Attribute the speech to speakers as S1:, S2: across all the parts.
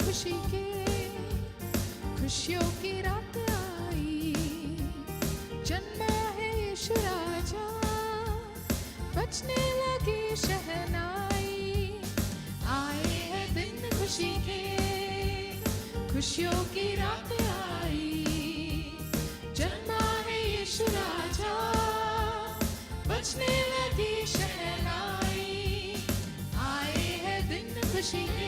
S1: खुशी के खुशियों की रात आई, जन्मा है यीशु राजा, बजने लगी शहनाई। आए हैं दिन खुशी के, खुशियों की रात आई, जन्मा है यीशु राजा, बजने लगी शहनाई। आए हैं दिन खुशी के।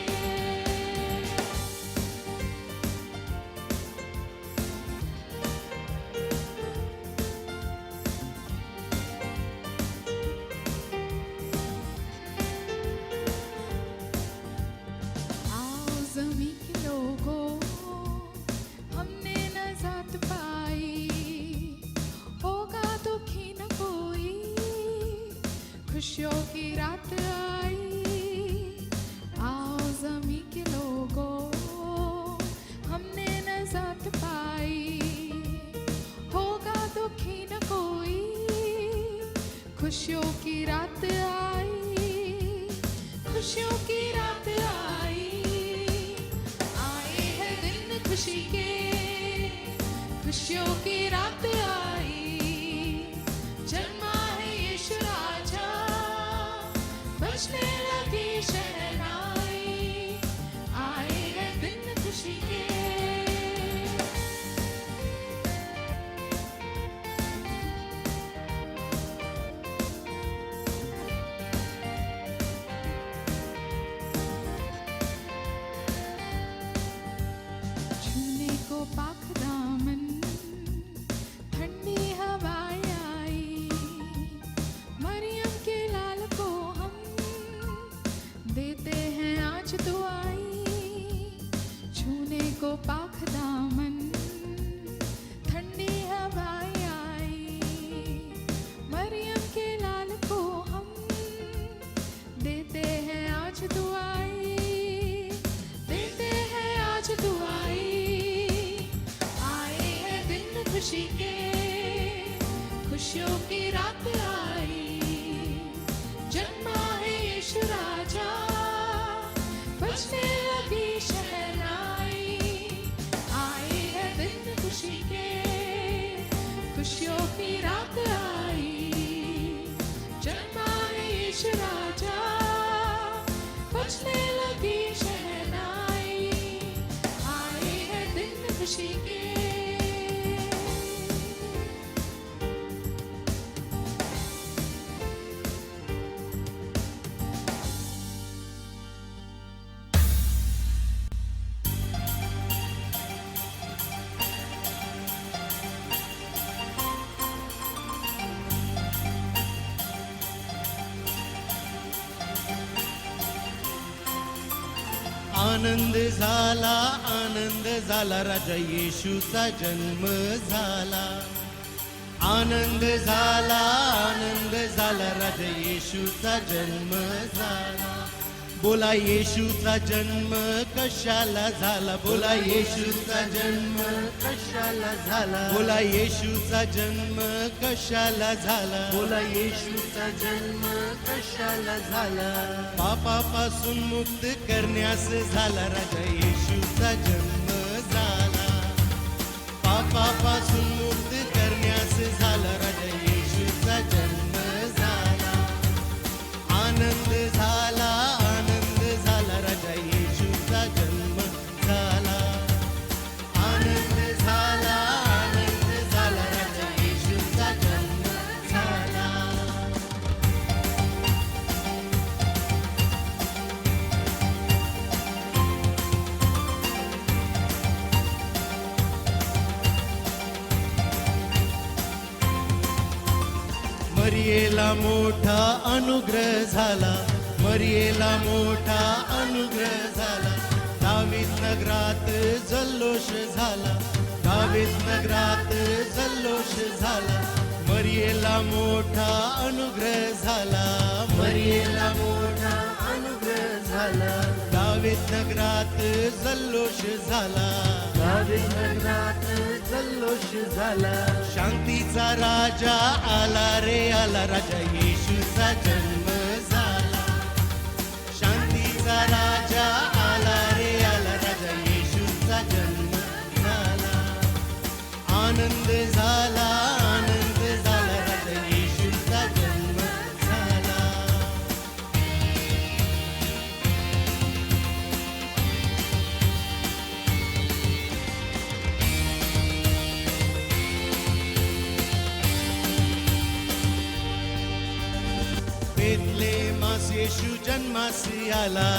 S1: खुशियों की रात आई, आओ ज़मीं के लोगों, हमने नजात पाई, होगा दुखी न कोई। खुशियों की रात आई, खुशियों की रात आई, आए हैं दिन खुशी के, खुशियों की रात आई, जन्मा है यीशु राजा, बजने लगी शहनाई। आए हैं दिन खुशी के। छूने को पाक दामन, ठंडी हवाएं आई, मरियम के लाल को हम देते हैं आज दुआई। छूने को पाक दामन, ठंडी हवाएं आई, मरियम के लाल को हम देते हैं आज दुआई, देते हैं आज दुआई। आए हैं दिन खुशी के, खुशियों की रात आई, जन्मा है यीशु राजा, बजने लगी शहनाई। आए हैं दिन खुशी के, खुशियों की रात आई, जन्मा है यीशु राजा, बजने लगी शहनाई। आए हैं दिन खुशी के।
S2: आनंद झाला राजा येशूचा जन्म झाला। आनंद झाला राजा येशूचा जन्म झाला। बोला येशूचा जन्म कशाला झाला, बोला येशूचा जन्म कशाला झाला, बोला येशूचा जन्म कशाला झाला, बोला येशूचा जन्म कशाला झाला। पापापासून मुक्त करण्यास झाला राजा येशूचा जन्म झाला। पापापासून मुक्त करण्यास झाला राजा येशूचा जन्म झाला। आनंद झाला राजा येशूचा जन्म झाला। आनंद झाला राजा येशूचा जन्म झाला। मरियेला मोठा अनुग्रह झाला, मरियेला मोठा अनुग्रह झाला. दावीद नगरात जल्लोष झाला, दावीद नगरात जल्लोष झाला. मरियेला मोठा अनुग्रह झाला, मरियेला मोठा अनुग्रह झाला. दावीद नगरात जल्लोष झाला, दावीद नगरात जल्लोष झाला. शांतीचा राजा आला रे आला, राजा येशूचा जन्म झाला. शांतीचा राजा आला रे आला, राजा येशूचा जन्म झाला. आनंद झाला, आनंद झाला, राजा येशूचा जन्म झाला. बेथलेहेमास येशू जन्मास आला,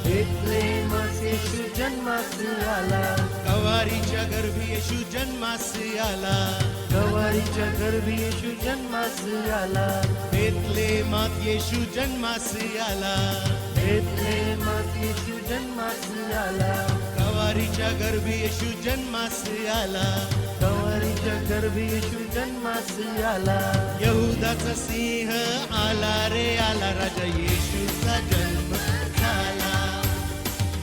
S3: बेथलेहेमास येशू जन्मास आला.
S2: कवारीच्या गर्भी येशू जन्मास आला.
S3: गवारीच्या गर्भी येशू जन्मास आला.
S2: बेथलेहेमात येशू जन्मास आला.
S3: बेथलेहेमास येशू जन्मास आला.
S2: कवारीच्या गर्भी येशू जन्मास आला.
S3: गवारीच्या गर्भी येशू जन्मास आला.
S2: यहूदाचा सिंह आला रे आला, राजा येशूचा जन्म झाला.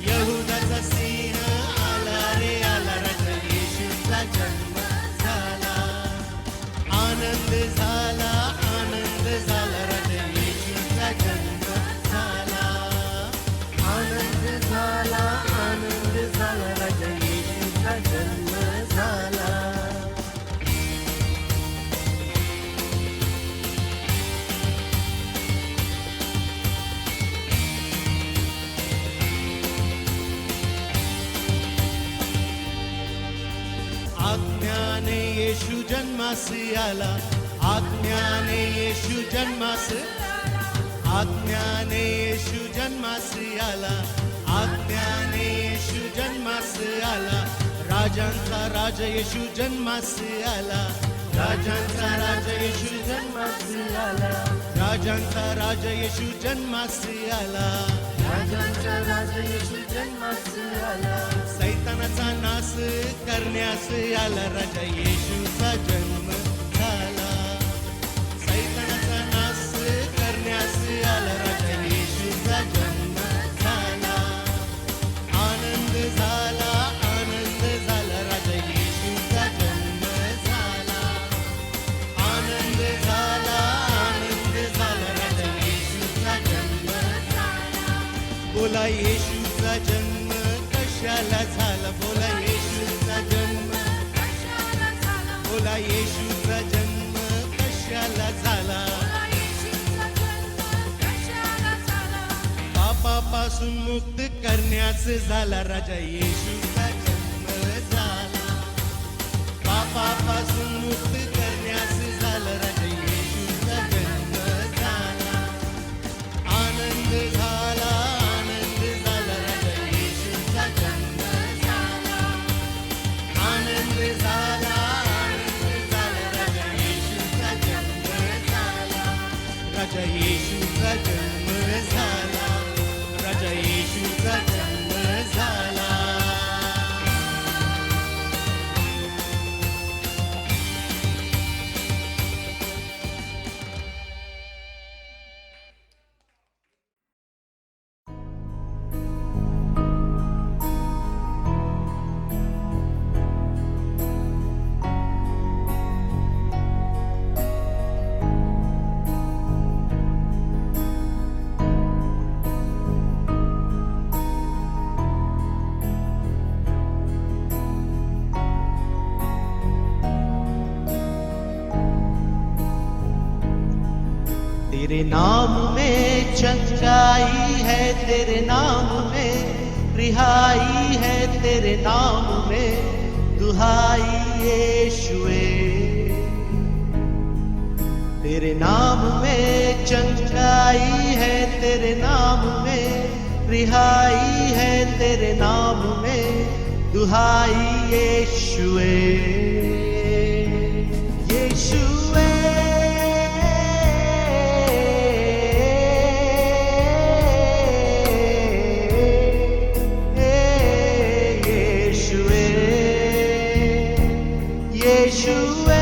S2: यहूदाचा सिंह आला रे आला, राजा येशूचा जन्म झाला. आनंद झाला, आनंद झाला, राजा येशूचा जन्म झाला.
S3: आनंद झाला, आनंद झाला, राजा येशूचा जन्म झाला.
S2: आज्ञाने येशू जन्मास आला, आज्ञाने येशू जन्मास, आज्ञाने येशू जन्मास आला. आज्ञाने येशू जन्मास आला. राजांचा राजा येशू जन्मास आला. राजांचा राजा येशू जन्मास
S3: आला.
S2: राजांचा राजा येशू जन्मास आला.
S3: राजांचा राजा येशू जन्मास आला.
S2: सैतानाचा नाश करण्यास आला, राजा येशूचा जन्म झाला. सैतानाचा नाश करण्यास आला, राजा येशूचा जन्म झाला. आनंद झाला, आनंद झाला, राजा येशूचा जन्म झाला. आनंद झाला, आनंद झाला, राजा येशूचा जन्म झाला. बोला येशूचा जन्म कशाला झाला, बोला येशूचा जन्म, बोला येशूचा जन्म कशाला झाला. पापापासून मुक्त करण्यास झाला, राजा येशूचा जन्म झाला. पापापासून मुक्त करण्यास झाला, राजा येशूचा जन्म झाला. आनंद झाला, आनंद झाला, राजा येशूचा जन्म झाला. आनंद झाला, आनंद झाला, राजा येशूचा जन्म झाला. राजा येशूचा जन्म झाला, राजा येशूचा जन्म झाला. तेरे नाम में चंगाई है, तेरे नाम में रिहाई है, तेरे नाम में दुहाई यीशुए. तेरे नाम में चंगाई है, तेरे नाम में रिहाई है, तेरे नाम में दुहाई यीशुए. यीशुए
S3: यीशुवे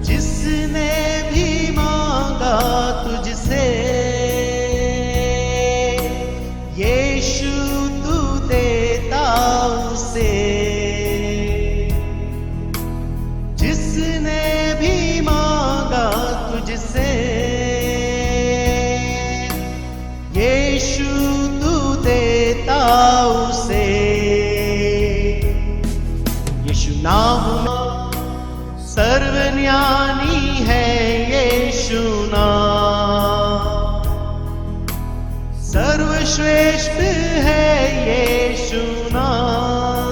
S2: जिसने भी मांगा तुझसे यीशु तू देता उसे जिसने भी मांगा तुझसे यीशु तू देता उसे यीशु नाम सर्वज्ञानी है यीशु नाम सर्वश्रेष्ठ है यीशु नाम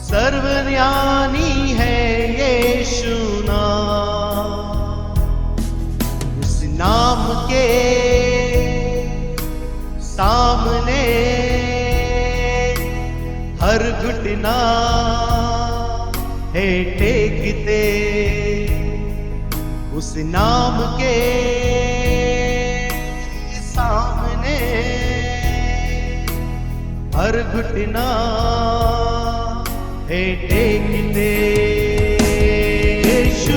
S2: सर्वज्ञानी है यीशु नाम उस नाम के सामने हर घुटना है टेकते उस नाम के सामने हर घुटना है टेकते यीशु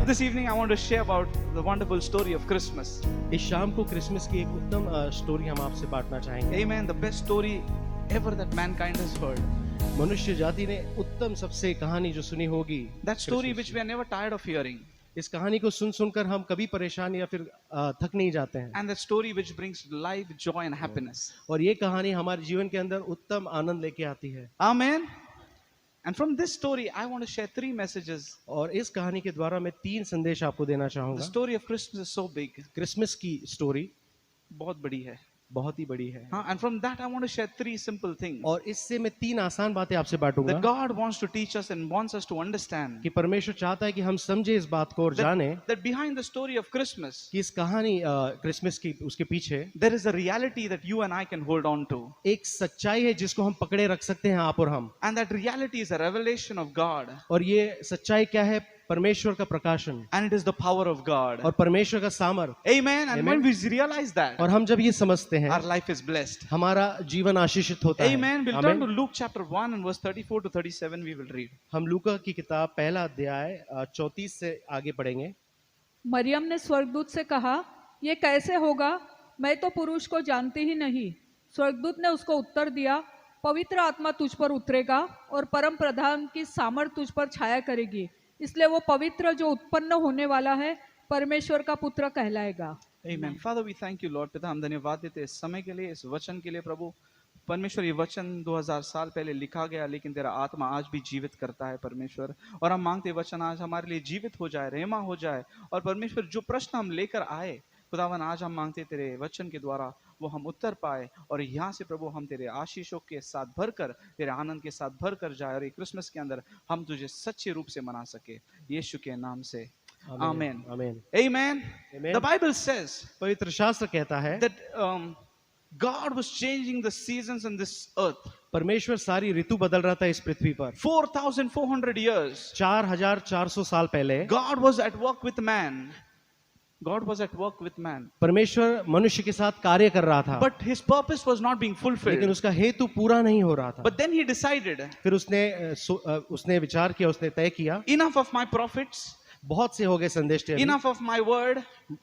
S4: This evening, I want to share about the wonderful story of Christmas.
S3: इस शाम को क्रिसमस की एक उत्तम स्टोरी हम आपसे बांटना चाहेंगे।
S4: Amen. The best story ever that mankind has heard.
S3: मनुष्य जाति ने उत्तम सबसे कहानी जो सुनी होगी,
S4: That story which we are never tired of hearing.
S3: इस कहानी को सुन सुनकर हम कभी परेशान या फिर थक नहीं जाते हैं।
S4: And that story which brings life, joy, and happiness.
S3: और ये कहानी हमारे जीवन के अंदर उत्तम आनंद लेके आती है।
S4: Amen. And from this story, I want to share 3 messages.
S3: और इस कहानी के द्वारा मैं 3 संदेश आपको देना
S4: The
S3: चाहूंगा।
S4: story of Christmas is so big.
S3: Christmas की स्टोरी
S4: बहुत बड़ी है.
S3: बहुत ही बड़ी है।
S4: And from that, I want to share 3 simple things.
S3: और इससे मैं 3 आसान बातें आपसे बांटूंगा
S4: That God wants to teach us and wants us to understand.
S3: कि परमेश्वर चाहता है कि हम समझे इस बात को और जाने
S4: That behind the story of Christmas,
S3: कि इस कहानी क्रिसमस की उसके पीछे
S4: there is a reality that you and I can hold on to.
S3: एक सच्चाई है जिसको हम पकड़े रख सकते हैं, आप और हम।
S4: And that reality is a revelation of God.
S3: और ये सच्चाई क्या है? परमेश्वर का प्रकाशन
S4: And it is the power of God.
S3: और परमेश्वर का सामर्थ।
S4: Amen. And
S3: Amen.
S4: when we realize that,
S3: और हम जब ये समझते हैं,
S4: our life is blessed.
S3: हमारा जीवन आशीषित होता है।
S4: Amen. We'll turn to
S3: आमीन।
S4: Luke chapter 1 and verse 34 to 37 we will read.
S3: हम लूका की किताब पहला अध्याय 34 से आगे पढ़ेंगे।
S5: मरियम ने स्वर्गदूत से कहा, ये कैसे होगा? मैं तो पुरुष को जानती ही नहीं। स्वर्गदूत ने उसको उत्तर दिया, पवित्र आत्मा तुझ पर उतरेगा और परम प्रधान की सामर्थ तुझ पर छाया करेगी, इसलिए वो पवित्र जो उत्पन्न होने वाला है परमेश्वर का पुत्र कहलाएगा।
S4: Amen. Father, we thank you, Lord. पिता, हम धन्यवाद देते हैं इस समय के लिए, इस वचन के लिए प्रभु। परमेश्वर, ये वचन 2000 साल पहले लिखा गया, लेकिन तेरा आत्मा आज भी जीवित करता है परमेश्वर। और हम मांगते वचन आज हमारे लिए जीवित हो जाए, रेमा हो जाए। और परमेश्वर, जो प्रश्न हम लेकर आए खुदावन, आज हम मांगते तेरे वचन के द्वारा वो हम उत्तर पाए और यहाँ से प्रभु हम तेरे आशीषों के साथ भरकर, तेरे आनंद के साथ भरकर जाए और ये क्रिसमस के अंदर हम तुझे सच्चे रूप से मना सके, यीशु के नाम से आमेन।
S3: आमीन।
S4: Amen.
S3: Amen.
S4: The Bible says
S3: पवित्र शास्त्र कहता है
S4: that God was changing the seasons on this earth.
S3: परमेश्वर सारी ऋतु बदल रहा था इस पृथ्वी पर
S4: 4,400 years.
S3: 4400 साल पहले
S4: God was at work with man. God was at work with man.
S3: परमेश्वर मनुष्य के साथ कार्य कर रहा था,
S4: But his purpose was not being
S3: लेकिन
S4: fulfilled.
S3: उसका हेतु पूरा नहीं हो रहा था।
S4: But then he decided,
S3: फिर उसने विचार किया, उसने तय किया,
S4: enough of my prophets,
S3: बहुत से हो गए संदेश टेरी,
S4: enough of my word,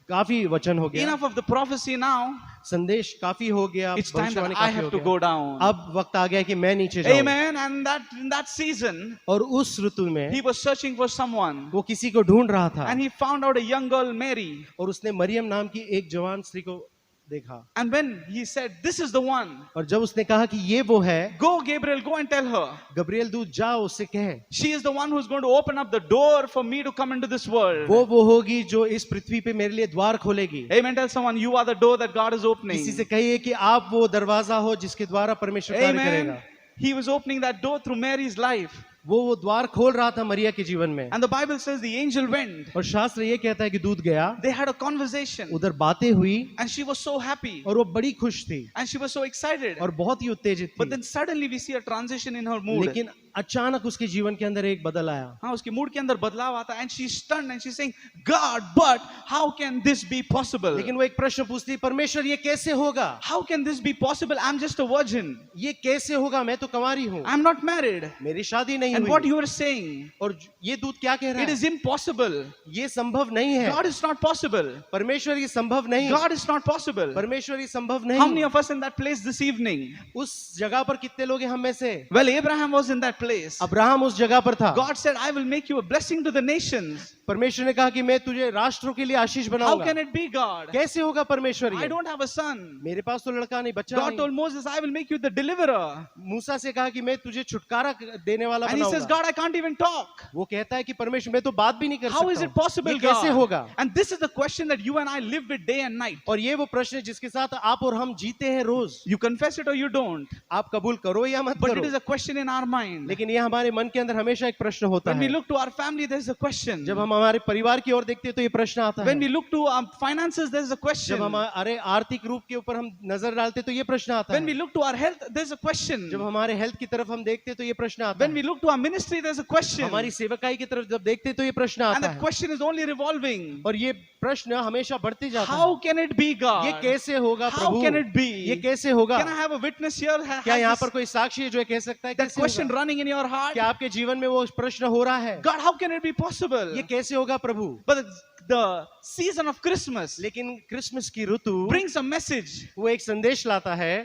S3: काफी वचन हो गया,
S4: enough of the prophecy now.
S3: संदेश काफी हो गया,
S4: It's time that
S3: भविष्यवाणी
S4: I
S3: काफी
S4: have
S3: हो
S4: to
S3: गया।
S4: go down.
S3: अब वक्त आ गया कि मैं नीचे जाऊं।
S4: Amen. And that in that season,
S3: और उस ऋतु में
S4: he was searching for someone.
S3: वो किसी को ढूंढ रहा था,
S4: And he found out a young girl, Mary.
S3: और उसने मरियम नाम की एक जवान स्त्री को देखा।
S4: And when he said, this is the one,
S3: और जब उसने कहा कि ये वो है,
S4: go Gabriel, go and tell her.
S3: Gabriel दूत जाओ उससे कहे,
S4: She is the one who's going to open up the door for me to come into this world.
S3: वो होगी जो इस पृथ्वी पे मेरे लिए द्वार खोलेगी।
S4: Amen. Tell someone, you are the door that God is
S3: किसी
S4: opening.
S3: से कहिए कि आप वो दरवाजा हो जिसके द्वारा परमेश्वर कार्य
S4: Amen.
S3: करेगा।
S4: He was opening that door through Mary's life.
S3: वो द्वार खोल रहा था मरिया के जीवन में।
S4: And the Bible says the angel went.
S3: और शास्त्र ये कहता है कि दूत गया,
S4: They had a conversation.
S3: उधर बातें हुई,
S4: And she was so happy.
S3: और वो बड़ी खुश थी
S4: And she was so excited.
S3: और बहुत ही उत्तेजित
S4: But
S3: थी।
S4: then suddenly we see a transition in her mood.
S3: लेकिन अचानक उसके जीवन के अंदर एक बदल आया।
S4: हाँ, उसके मूड के अंदर बदलाव आता है. And she's stunned and she's saying, God, but how can this be possible?
S3: लेकिन वो एक प्रश्न पूछती, परमेश्वर ये कैसे होगा?
S4: How can this be possible? I'm just a virgin.
S3: ये कैसे होगा? मैं तो कुंवारी हूँ,
S4: I'm not married.
S3: मेरी शादी नहीं
S4: And what
S3: हुई।
S4: you are saying,
S3: और ये दूत क्या कह रहा
S4: it
S3: है?
S4: is impossible.
S3: ये संभव नहीं है।
S4: God is not possible.
S3: परमेश्वर ये संभव नहीं।
S4: God is not possible.
S3: परमेश्वर ये संभव
S4: How many
S3: नहीं।
S4: of us in that place this evening?
S3: उस जगह पर कितने लोग हैं हम में से?
S4: Well, Abraham was in that place.
S3: Abraham उस जगह पर था।
S4: God said, I will make you a blessing to the nations.
S3: परमेश्वर ने कहा कि मैं तुझे राष्ट्रों के लिए आशीष
S4: How
S3: बनाऊंगा।
S4: can it be, God?
S3: कैसे होगा परमेश्वर
S4: I
S3: ये?
S4: don't have a son.
S3: मेरे पास तो लड़का नहीं, बच्चा
S4: God
S3: नहीं।
S4: told Moses, I will make you the deliverer.
S3: मूसा से कहा कि मैं तुझे छुटकारा देने वाला
S4: And he says,
S3: बनाऊंगा।
S4: God, I can't even talk.
S3: वो कहता है कि परमेश्वर मैं तो बात भी नहीं कर
S4: How is
S3: सकता
S4: it
S3: हूँ।
S4: possible,
S3: ये कैसे
S4: God?
S3: होगा?
S4: And this is the question that you and I live with day and night.
S3: और ये वो प्रश्न है जिसके साथ आप और हम जीते हैं रोज।
S4: You confess it or you don't.
S3: आप कबूल करो या मत
S4: But it
S3: करो,
S4: is a question in our mind.
S3: लेकिन ये हमारे मन के अंदर हमेशा एक प्रश्न होता
S4: When we
S3: है।
S4: look to our family, there's a question.
S3: जब हम हमारे परिवार की ओर देखते हैं तो ये प्रश्न आता
S4: When
S3: है।
S4: we look to our finances, there's a
S3: जब
S4: question.
S3: हमारे आर्थिक रूप के ऊपर हम नजर डालते तो ये प्रश्न आता
S4: When we
S3: है।
S4: look to our health, there's a question.
S3: जब हमारे हेल्थ की तरफ हम देखते तो ये प्रश्न आता
S4: When
S3: है।
S4: we look to our ministry, there's a question.
S3: हमारी सेवकाई की तरफ जब देखते तो ये प्रश्न
S4: And
S3: आता
S4: the
S3: है।
S4: question is only revolving.
S3: और ये प्रश्न हमेशा बढ़ते जाता है।
S4: How can it be,
S3: ये
S4: God?
S3: कैसे होगा
S4: How
S3: Prabhu?
S4: can it be?
S3: ये कैसे होगा?
S4: Can I have a witness here?
S3: क्या यहाँ पर कोई साक्षी है जो ये कह सकता है
S4: That
S3: कैसे
S4: question
S3: होगा?
S4: running in your heart?
S3: क्या आपके जीवन में वो प्रश्न हो रहा है?
S4: God, how can it be possible?
S3: ये कैसे होगा प्रभु?
S4: But the season of Christmas
S3: लेकिन क्रिसमस की ऋतु
S4: brings a message
S3: वो एक संदेश लाता है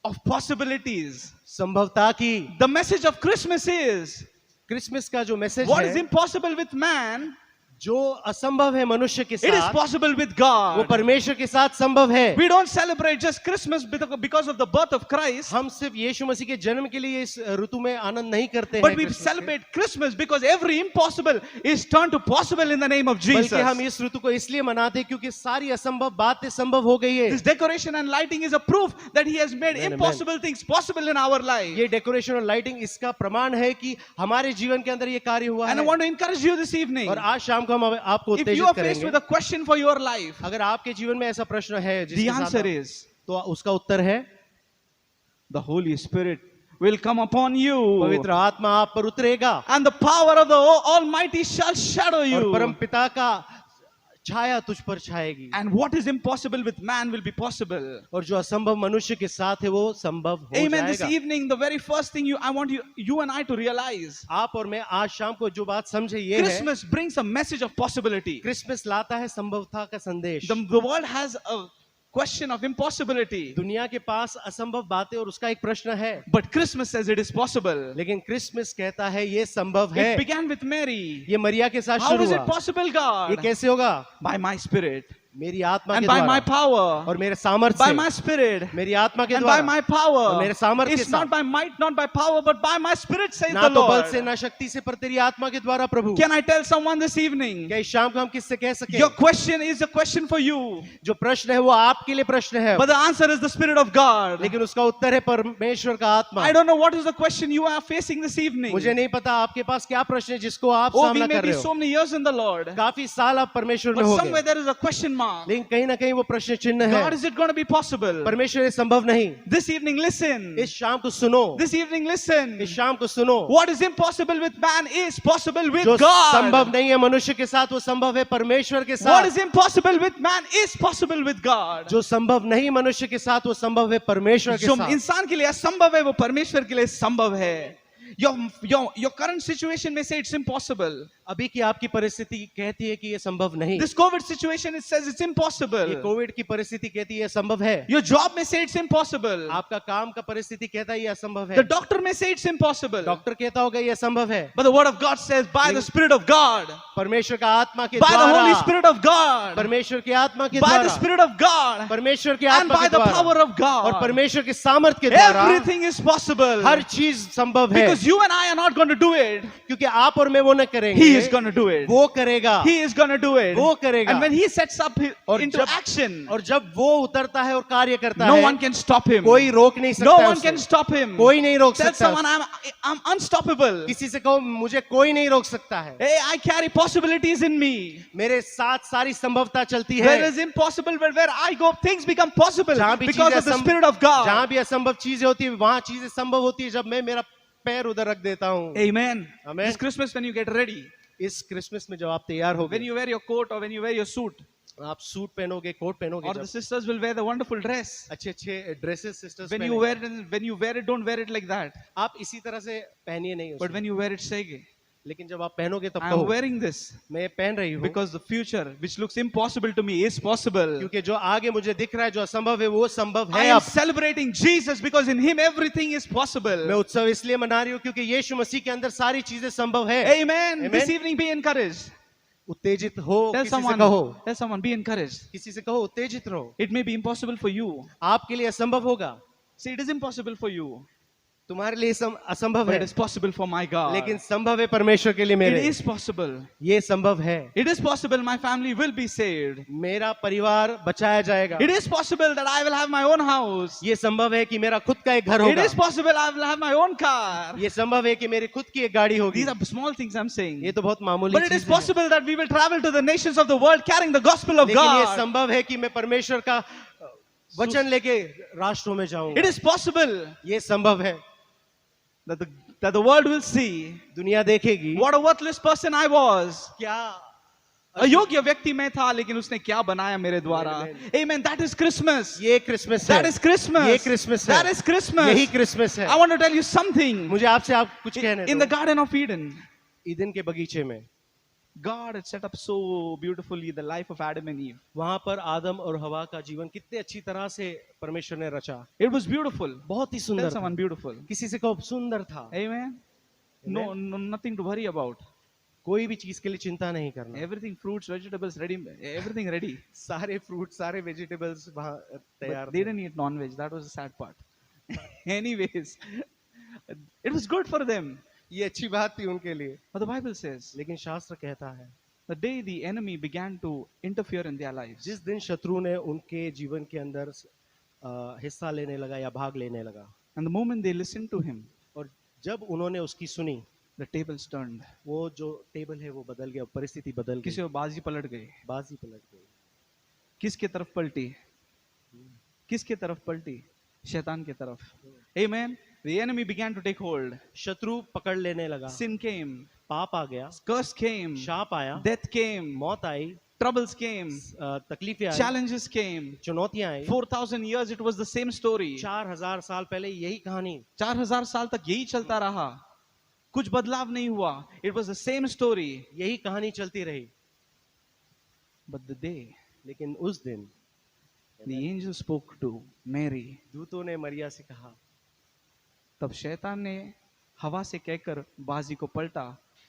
S4: of possibilities.
S3: संभवता की।
S4: The message of Christmas is
S3: Christmas का जो मैसेज
S4: what is
S3: है,
S4: impossible with man,
S3: जो असंभव है मनुष्य के
S4: it is
S3: साथ,
S4: possible with
S3: वो
S4: God.
S3: परमेश्वर के साथ संभव है।
S4: We don't celebrate just Christmas because of the birth of Christ,
S3: हम सिर्फ यीशु मसीह के जन्म के लिए इस ऋतु में आनंद नहीं करते
S4: but
S3: हैं
S4: we
S3: क्रिसमस के,
S4: celebrate Christmas because every impossible is turned to possible in the name of Jesus.
S3: बल्कि हम इस ऋतु को इसलिए मनाते हैं क्योंकि सारी असंभव बातें संभव हो गई है।
S4: This decoration and lighting is a proof that He has made
S3: Amen,
S4: impossible things possible in our life.
S3: ये डेकोरेशन और लाइटिंग इसका प्रमाण है कि हमारे जीवन के अंदर ये कार्य हुआ
S4: And I
S3: है।
S4: want to encourage you this evening.
S3: और आज शाम को हम आपको
S4: If you
S3: उत्तेजित
S4: are faced with
S3: करेंगे।
S4: a question for your life,
S3: अगर आपके जीवन में ऐसा प्रश्न है
S4: the
S3: जिसके साथ
S4: answer
S3: आप-
S4: is
S3: तो उसका उत्तर है
S4: the Holy Spirit will come upon you,
S3: पवित्र आत्मा आप पर उतरेगा
S4: and the power of the Almighty shall shadow
S3: और
S4: you.
S3: परम पिता का छाया तुझ पर छाएगी
S4: And what is impossible with man will be possible.
S3: और जो असंभव मनुष्य के साथ है वो संभव हो
S4: Amen. This
S3: जाएगा।
S4: evening, the very first thing I want you and I to realize,
S3: आप और मैं आज शाम को जो बात समझे ये है,
S4: Christmas brings a message of possibility.
S3: Christmas लाता है संभवता का संदेश।
S4: The world has a question of impossibility,
S3: दुनिया के पास असंभव बातें और उसका एक प्रश्न है,
S4: but Christmas says it is possible.
S3: लेकिन क्रिसमस कहता है ये संभव
S4: It
S3: है।
S4: began with Mary.
S3: ये मरिया के साथ
S4: How
S3: शुरू
S4: is it
S3: हुआ।
S4: possible,
S3: ये
S4: God?
S3: कैसे होगा?
S4: By my spirit.
S3: मेरी आत्मा
S4: and
S3: के
S4: by my
S3: द्वारा
S4: power,
S3: और मेरे सामर्थ्य
S4: by
S3: से,
S4: my spirit,
S3: मेरी आत्मा के
S4: and by
S3: द्वारा
S4: my power.
S3: और मेरे सामर्थ्य के
S4: It's not
S3: साथ,
S4: by might, not by power, but by my spirit, says
S3: ना
S4: the
S3: तो बल
S4: Lord.
S3: से ना शक्ति से पर तेरी आत्मा के द्वारा प्रभु।
S4: Can I tell someone this evening?
S3: क्या इस शाम को हम किससे कह सके?
S4: Your question is a question for you,
S3: जो प्रश्न है वो आपके लिए प्रश्न है,
S4: but the answer is the Spirit of God.
S3: लेकिन उसका उत्तर है परमेश्वर का आत्मा।
S4: I don't know what is the question you are facing this evening.
S3: मुझे नहीं पता आपके पास क्या प्रश्न है जिसको आप
S4: Oh, we
S3: सामना
S4: may
S3: कर
S4: be
S3: रहे हो।
S4: so many years in the Lord,
S3: काफी साल आप परमेश्वर में
S4: but
S3: हो
S4: somewhere
S3: गए,
S4: there is a question mark.
S3: लेकिन कहीं ना कहीं वो प्रश्न चिन्ह
S4: God,
S3: है।
S4: is it going to be possible?
S3: परमेश्वर ये संभव नहीं।
S4: This evening, listen.
S3: इस शाम को सुनो,
S4: This evening, listen.
S3: इस शाम को सुनो।
S4: What is impossible with man is possible with
S3: जो संभव
S4: God.
S3: नहीं है मनुष्य के साथ वो संभव है परमेश्वर के
S4: What
S3: साथ।
S4: is impossible with man is possible with God.
S3: जो संभव नहीं मनुष्य के साथ वो संभव है परमेश्वर के
S4: जो
S3: साथ।
S4: इंसान के लिए असंभव है वो परमेश्वर के लिए संभव है. Your current situation may say it's impossible.
S3: अभी की आपकी परिस्थिति कहती है कि ये संभव नहीं।
S4: This COVID situation, it says it's
S3: ये
S4: impossible.
S3: कोविड की परिस्थिति कहती है संभव है।
S4: Your job may say it's impossible.
S3: आपका काम का परिस्थिति कहता है ये असंभव है।
S4: The doctor may say it's impossible.
S3: Doctor कहता होगा ये असंभव है।
S4: But the word of God says, by the Spirit of God,
S3: परमेश्वर का आत्मा के
S4: by the Holy
S3: द्वारा,
S4: Spirit of God,
S3: परमेश्वर की आत्मा के
S4: by the
S3: द्वारा,
S4: Spirit of God,
S3: परमेश्वर की
S4: and
S3: आत्मा
S4: by
S3: के
S4: the power
S3: द्वारा
S4: of
S3: और
S4: God,
S3: परमेश्वर के सामर्थ्य के द्वारा
S4: everything is possible.
S3: हर चीज संभव है।
S4: Because you and I are not going to do it.
S3: क्योंकि आप और मैं वो न करेंगे,
S4: He is going to do it.
S3: वो करेगा।
S4: He is going to do it.
S3: वो करेगा।
S4: And when He sets up
S3: और
S4: into
S3: जब-
S4: action,
S3: और जब वो उतरता है और कार्य करता
S4: no
S3: है,
S4: one can stop Him.
S3: कोई रोक नहीं सकता
S4: No
S3: है
S4: one
S3: उसे।
S4: can stop Him.
S3: कोई नहीं रोक
S4: Tell
S3: सकता
S4: someone,
S3: है।
S4: I'm unstoppable.
S3: किसी से कहो मुझे कोई नहीं रोक सकता है।
S4: Hey, I carry possibilities in me.
S3: मेरे साथ सारी संभवता चलती है।
S4: Where is impossible, but where I go, things become possible
S3: जहाँ भी
S4: because
S3: चीजें
S4: of the
S3: असंभव-
S4: Spirit of God.
S3: जहाँ भी असंभव चीजें होती है वहां चीजें संभव होती है जब मैं मेरा पैर उधर रख देता हूँ।
S4: Amen.
S3: Amen.
S4: This Christmas, when you get ready,
S3: इस क्रिसमस में जब आप तैयार हो
S4: when you wear your coat or when you wear your suit,
S3: आप सूट पहनोगे, कोट पहनोगे,
S4: or the
S3: जब
S4: sisters will wear the wonderful dress.
S3: अच्छे अच्छे dresses sisters
S4: When you wear it, when you wear it, don't wear it like that.
S3: आप इसी तरह से पहनिए नहीं
S4: But
S3: उसे।
S4: when you wear it, say,
S3: लेकिन जब आप पहनोगे तब
S4: I am
S3: कहो
S4: wearing this
S3: मैं ये पहन रही हूँ
S4: because the future, which looks impossible to me, is possible.
S3: क्योंकि जो आगे मुझे दिख रहा है जो असंभव है वो संभव
S4: I
S3: है।
S4: am
S3: अब
S4: celebrating Jesus because in Him everything is
S3: मैं
S4: possible.
S3: उत्सव इसलिए मना रही हूँ क्योंकि यीशु मसीह के अंदर सारी चीजें संभव है।
S4: Amen.
S3: Amen.
S4: This evening, be encouraged.
S3: उत्तेजित हो,
S4: Tell
S3: किसी से कहो,
S4: someone, be encouraged.
S3: किसी से कहो उत्तेजित रहो।
S4: It may be impossible for you.
S3: आपके लिए असंभव होगा,
S4: See, it is impossible for you,
S3: तुम्हारे लिए असंभव
S4: but
S3: है,
S4: it is possible for my God.
S3: लेकिन संभव है परमेश्वर के लिए
S4: It
S3: मेरे।
S4: is possible.
S3: ये संभव है।
S4: It is possible my family will be saved.
S3: मेरा परिवार बचाया जाएगा।
S4: It is possible that I will have my own house.
S3: ये संभव है कि मेरा खुद का एक घर
S4: It
S3: होगा।
S4: is possible I will have my own car.
S3: ये संभव है कि मेरी खुद की एक गाड़ी होगी।
S4: These are small things I'm saying.
S3: ये तो बहुत मामूली
S4: But it is
S3: चीज़ें हैं।
S4: possible that we will travel to the nations of the world carrying the gospel of
S3: लेकिन ये
S4: God.
S3: संभव है कि मैं परमेश्वर का वचन लेके राष्ट्रों में जाऊं।
S4: It is possible
S3: ये संभव है।
S4: that the world will see
S3: दुनिया देखेगी
S4: what a worthless person I was.
S3: क्या
S4: अयोग्य व्यक्ति मैं था लेकिन उसने क्या बनाया मेरे द्वारा. Amen. That is Christmas.
S3: ये क्रिसमस है।
S4: That is Christmas.
S3: ये क्रिसमस है।
S4: That is Christmas.
S3: यही क्रिसमस है।
S4: I want to tell you something.
S3: मुझे आपसे आप कुछ कहने
S4: In the
S3: दो।
S4: Garden of Eden,
S3: ईदन के बगीचे में
S4: God had set up so beautifully the life of Adam and Eve.
S3: वहां पर आदम और हवा का जीवन कितने अच्छी तरह से परमेश्वर ने रचा।
S4: It was beautiful.
S3: बहुत ही
S4: Tell
S3: सुंदर था।
S4: someone beautiful.
S3: किसी से कहो सुंदर था।
S4: Amen. No, nothing to worry about.
S3: कोई भी चीज के लिए चिंता नहीं करना।
S4: Everything, fruits, vegetables, ready. Everything ready.
S3: सारे फ्रूट सारे वेजिटेबल्स वहां तैयार
S4: But they
S3: थे।
S4: didn't eat non-veg. That was the sad part. Anyways, it was good for them.
S3: ये अच्छी बात थी उनके लिए।
S4: But the Bible says,
S3: लेकिन शास्त्र कहता है
S4: the day the enemy began to interfere in their lives,
S3: जिस दिन शत्रु ने उनके जीवन के अंदर हिस्सा लेने लगा या भाग लेने लगा
S4: and the moment they listened to him,
S3: और जब उन्होंने उसकी सुनी
S4: the tables turned.
S3: वो जो टेबल है वो बदल गया, परिस्थिति बदल
S4: किसी
S3: गई,
S4: को बाजी पलट गई.
S3: बाजी पलट गई।
S4: किसके तरफ पलटी? किसके तरफ पलटी? शैतान के तरफ. Amen. The enemy began to take hold.
S3: शत्रु पकड़ लेने लगा,
S4: Sin came,
S3: पाप आ गया,
S4: curse came,
S3: शाप आया,
S4: death came,
S3: मौत आई,
S4: troubles came,
S3: तकलीफें आई,
S4: challenges came.
S3: चुनौतियां आई।
S4: 4,000 years it was the same story.
S3: 4000 साल पहले यही कहानी,
S4: 4,000 साल तक यही चलता रहा. कुछ बदलाव नहीं हुआ. It was the same story.
S3: यही कहानी चलती रही।
S4: But the day
S3: लेकिन उस दिन
S4: the angel spoke to Mary,
S3: दूतों ने मरिया से कहा,
S4: तब शैतान ने हवा से कहकर बाजी को पलटा,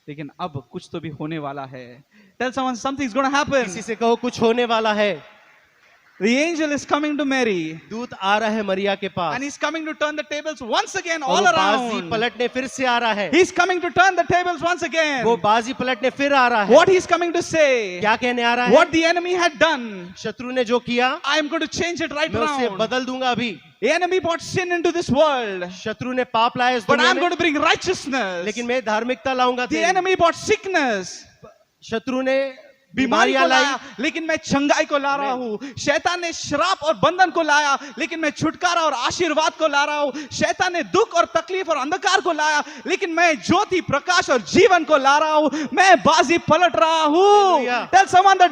S4: लेकिन अब कुछ तो भी होने वाला है. Tell someone something's going to happen.
S3: किसी से कहो कुछ होने वाला है।
S4: The angel is coming to Mary.
S3: दूत आ रहा है मरिया के पास
S4: And he's coming to turn the tables once again
S3: और
S4: all
S3: वो बाजी
S4: around.
S3: पलटने फिर से आ रहा है
S4: He's coming to turn the tables once again.
S3: वो बाजी पलटने फिर आ रहा है
S4: What he's coming to say,
S3: क्या कहने आ रहा है
S4: what the enemy had done,
S3: शत्रु ने जो किया
S4: I am going to change it right
S3: मैं उसे
S4: around.
S3: बदल दूंगा अभी
S4: The enemy brought sin into this world,
S3: शत्रु ने पाप लाया इस
S4: but
S3: दुनिया
S4: I'm
S3: में
S4: going to bring righteousness.
S3: लेकिन मैं धार्मिकता लाऊंगा
S4: The enemy brought sickness,
S3: शत्रु ने
S4: बीमारी को
S3: बीमारियां लाई
S4: लाया, लेकिन मैं चंगाई को ला रहा हूँ. शैतान ने श्राप और बंधन को लाया, लेकिन मैं छुटकारा और आशीर्वाद को ला रहा हूँ. शैतान ने दुख और तकलीफ और अंधकार को लाया, लेकिन मैं ज्योति प्रकाश और जीवन को ला रहा हूँ. मैं बाजी पलट रहा हूँ.
S3: Hallelujah.
S4: Tell someone the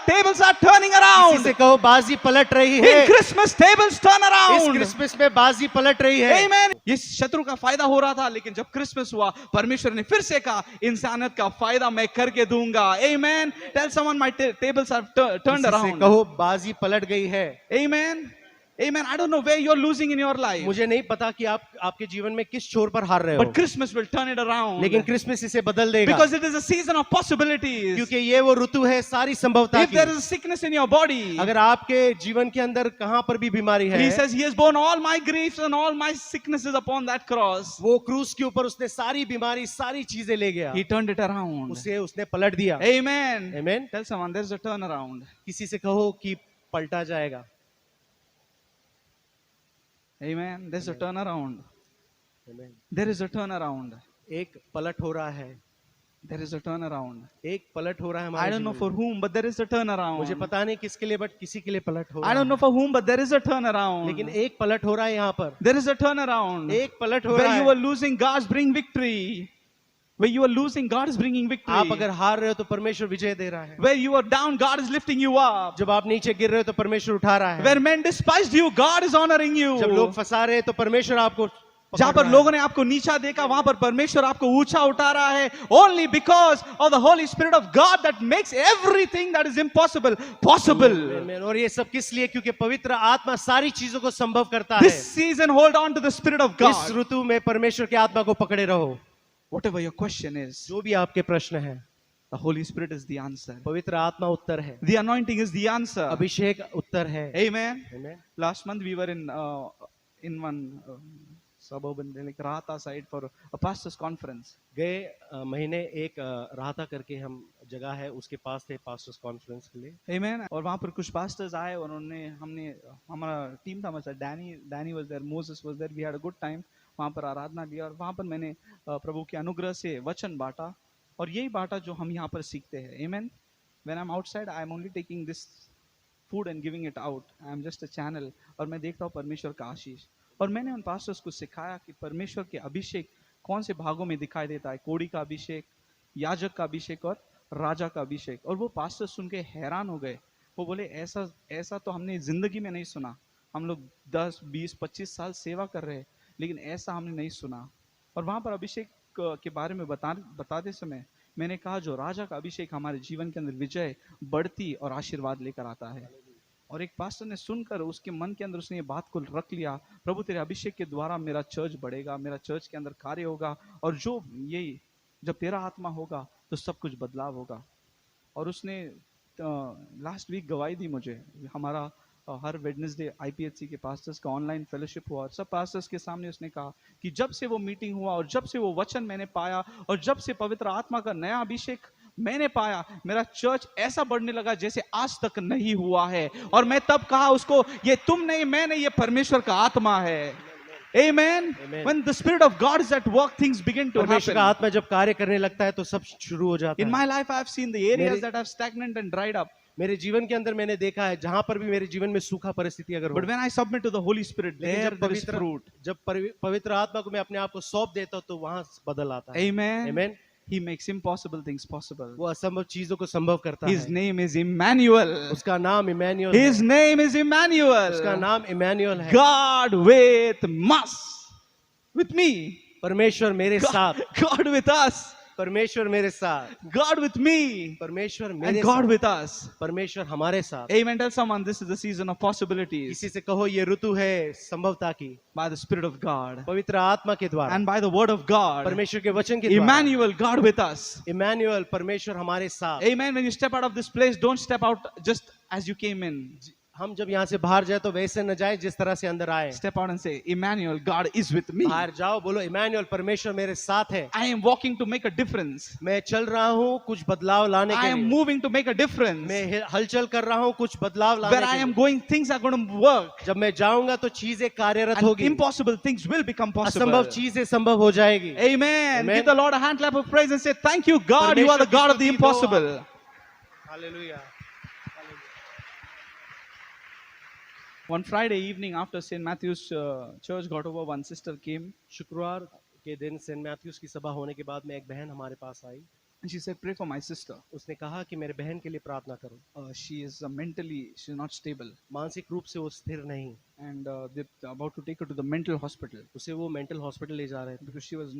S4: tables are turning
S3: किसी
S4: around.
S3: से कहो बाजी पलट रही है
S4: In Christmas, tables turn
S3: इस
S4: around.
S3: क्रिसमस में बाजी पलट रही है
S4: Amen. ये शत्रु का फायदा हो रहा था, लेकिन जब क्रिसमस हुआ, परमेश्वर ने फिर से कहा, इंसानियत का फायदा मैं करके दूंगा. Amen. Tell someone my tables are turned
S3: किसी से
S4: around.
S3: कहो बाजी पलट गई है
S4: Amen. Amen. I don't know where you're losing in your life,
S3: मुझे नहीं पता कि आप आपके जीवन में किस छोर पर हार रहे हो
S4: but Christmas will turn it around.
S3: लेकिन क्रिसमस इसे बदल देगा
S4: Because it is a season of possibilities.
S3: क्योंकि ये वो ऋतु है सारी संभवता
S4: If there
S3: की
S4: is a sickness in your body,
S3: अगर आपके जीवन के अंदर कहां पर भी बीमारी है
S4: He says He has borne all my griefs and all my sicknesses upon that cross.
S3: वो क्रूस के ऊपर उसने सारी बीमारी सारी चीजें ले गया
S4: He turned it around.
S3: उसे उसने पलट दिया
S4: Amen.
S3: Amen.
S4: Tell someone there's a turnaround.
S3: किसी से कहो कि पलटा जाएगा
S4: Amen. There's a turnaround.
S3: Amen.
S4: There is a turnaround.
S3: एक पलट हो रहा है
S4: There is a turnaround.
S3: एक पलट हो रहा है
S4: I
S3: हमारे
S4: don't know
S3: जीवन
S4: for
S3: में।
S4: whom, but there is a turnaround.
S3: मुझे पता नहीं किसके लिए बट किसी के लिए पलट हो
S4: I
S3: रहा
S4: don't know
S3: है
S4: for whom, but there is a turnaround.
S3: लेकिन एक पलट हो रहा है यहाँ पर
S4: There is a turnaround.
S3: एक पलट हो रहा
S4: Where you were
S3: है
S4: losing, God's bring victory. Where you are losing, God is bringing victory.
S3: आप अगर हार रहे हो तो परमेश्वर विजय दे रहा है
S4: Where you are down, God is lifting you up.
S3: जब आप नीचे गिर रहे हो तो परमेश्वर उठा रहा है
S4: Where men despised you, God is honoring you.
S3: जब लोग फंसा रहे हैं तो परमेश्वर आपको
S4: जहां
S3: पकड़
S4: पर
S3: रहा है।
S4: लोगों ने आपको नीचा देखा, वहां पर परमेश्वर आपको ऊंचा उठा रहा है. Only because of the Holy Spirit of God that makes everything that is impossible possible.
S3: Amen. और ये सब किस लिए क्योंकि पवित्र आत्मा सारी चीजों को संभव करता है
S4: This season, hold on to the Spirit of
S3: इस
S4: God.
S3: ऋतु में परमेश्वर की आत्मा को पकड़े रहो
S4: Whatever your question is,
S3: जो भी आपके प्रश्न है
S4: the Holy Spirit is the answer.
S3: पवित्र आत्मा उत्तर है
S4: The anointing is the answer.
S3: अभिषेक उत्तर है
S4: Amen.
S3: Amen.
S4: Last month we were in one suburban like Rahata side for a pastors conference.
S3: गए महीने एक राहता करके हम जगह है उसके पास थे पास्टर्स कॉन्फ्रेंस के लिए
S4: Amen. और वहाँ पर कुछ pastors आए और हमने हमारा टीम था, मतलब Danny was there, Moses was there, we had a good time. वहाँ पर आराधना लिया और वहाँ पर मैंने प्रभु के अनुग्रह से वचन बांटा और यही बांटा जो हम यहाँ पर सीखते हैं. Amen. When I'm outside, I'm only taking this food and giving it out. I'm just a channel. और मैं देखता हूँ परमेश्वर का आशीष. और मैंने उन पास्टर्स को सिखाया कि परमेश्वर के अभिषेक कौन से भागों में दिखाई देता है. कोड़ी का अभिषेक, याजक का अभिषेक और राजा का अभिषेक. और वो पास्टर सुन के हैरान हो गए. वो बोले ऐसा तो हमने जिंदगी में नहीं सुना. हम लोग 10, 20, 25 साल सेवा कर रहे हैं, लेकिन ऐसा हमने नहीं सुना. और वहाँ पर अभिषेक के बारे में बताते समय मैंने कहा जो राजा का अभिषेक हमारे जीवन के अंदर विजय, बढ़ती और आशीर्वाद लेकर आता है. और एक पास्टर ने सुनकर उसके मन के अंदर उसने ये बात को रख लिया, प्रभु तेरे अभिषेक के द्वारा मेरा चर्च बढ़ेगा, मेरा चर्च के अंदर कार्य होगा और जो ये जब तेरा आत्मा होगा तो सब कुछ बदलाव होगा. और उसने लास्ट वीक गवाही दी मुझे. हमारा हर वेडनेसडे आईपीएचसी के पास्टर्स का ऑनलाइन फेलोशिप हुआ और सब पास्टर्स के सामने उसने कहा कि जब से वो मीटिंग हुआ और जब से वो वचन मैंने पाया और जब से पवित्र आत्मा का नया अभिषेक मैंने पाया, मेरा चर्च ऐसा बढ़ने लगा जैसे आज तक नहीं हुआ है. और मैं तब कहा उसको, ये तुम नहीं, मैं नहीं, ये परमेश्वर का आत्मा है. Amen.
S3: Amen.
S4: When the Spirit of God is at work, things begin to
S3: परमेश्वर का
S4: happen.
S3: आत्मा जब कार्य करने लगता है तो सब शुरू हो जाता
S4: In
S3: है.
S4: my life, I have seen the areas
S3: मेरे-
S4: that are stagnant and dried up.
S3: मेरे जीवन के अंदर मैंने देखा है जहां पर भी मेरे जीवन में सूखा परिस्थिति अगर हो
S4: But when I submit to the Holy Spirit,
S3: लेकिन
S4: there is fruit.
S3: जब पवित्र आत्मा को मैं अपने आप को सौंप देता हूं तो वहां बदल आता है.
S4: Amen.
S3: Amen.
S4: He makes impossible things possible.
S3: वो असंभव चीजों को संभव करता
S4: His
S3: है.
S4: name is Emmanuel.
S3: उसका नाम इमैनुअल
S4: His
S3: है.
S4: name is
S3: उसका
S4: Emmanuel.
S3: नाम इमैनुअल है.
S4: God with us. With me.
S3: परमेश्वर मेरे साथ.
S4: God with us.
S3: परमेश्वर मेरे साथ.
S4: God with me.
S3: परमेश्वर
S4: And
S3: मेरे
S4: God
S3: साथ.
S4: with us.
S3: परमेश्वर हमारे साथ.
S4: Amen. Tell someone this is the season of possibilities.
S3: किसी से कहो ये ऋतु है संभवता की.
S4: By the Spirit of God.
S3: पवित्र आत्मा के द्वारा.
S4: And by the word of God.
S3: परमेश्वर के वचन के द्वारा.
S4: Emmanuel, God with us.
S3: Emmanuel परमेश्वर हमारे साथ.
S4: Amen. When you step out of this place, don't step out just as you came in.
S3: हम जब यहाँ से बाहर जाए तो वैसे न जाए जिस तरह से अंदर आए।
S4: Step out and say, Emmanuel, God is with me.
S3: बाहर जाओ, बोलो इमैनुअल, परमेश्वर मेरे साथ है।
S4: I am walking to make a difference.
S3: मैं चल रहा हूँ कुछ बदलाव लाने
S4: I
S3: के
S4: am
S3: लिए।
S4: moving to make a difference.
S3: मैं हलचल कर रहा हूँ कुछ बदलाव लाने
S4: Where I
S3: के
S4: am
S3: लिए।
S4: going, things are going to work.
S3: जब मैं जाऊंगा तो चीजें कार्यरत
S4: And
S3: होगी,
S4: impossible things will become possible.
S3: असंभव चीजें संभव हो जाएगी।
S4: Amen.
S3: Amen.
S4: Give the Lord a hand clap of praise and say, thank you, God. You are the
S3: परमेश्वर की
S4: God of the
S3: स्तुति दो।
S4: impossible.
S3: Hallelujah.
S4: One Friday evening after St. Matthew's church got over, one sister came
S3: शुक्रवार के दिन Saint Mathews की सभा होने के बाद में एक बहन हमारे पास आई।
S4: and she said, pray for my sister.
S3: उसने कहा कि मेरे बहन के लिए प्रार्थना करो।
S4: She is mentally, she's not stable.
S3: मानसिक रूप से वो स्थिर नहीं,
S4: And they're about to take her to the mental hospital
S3: उसे वो मेंटल हॉस्पिटल ले जा रहे थे।
S4: because she was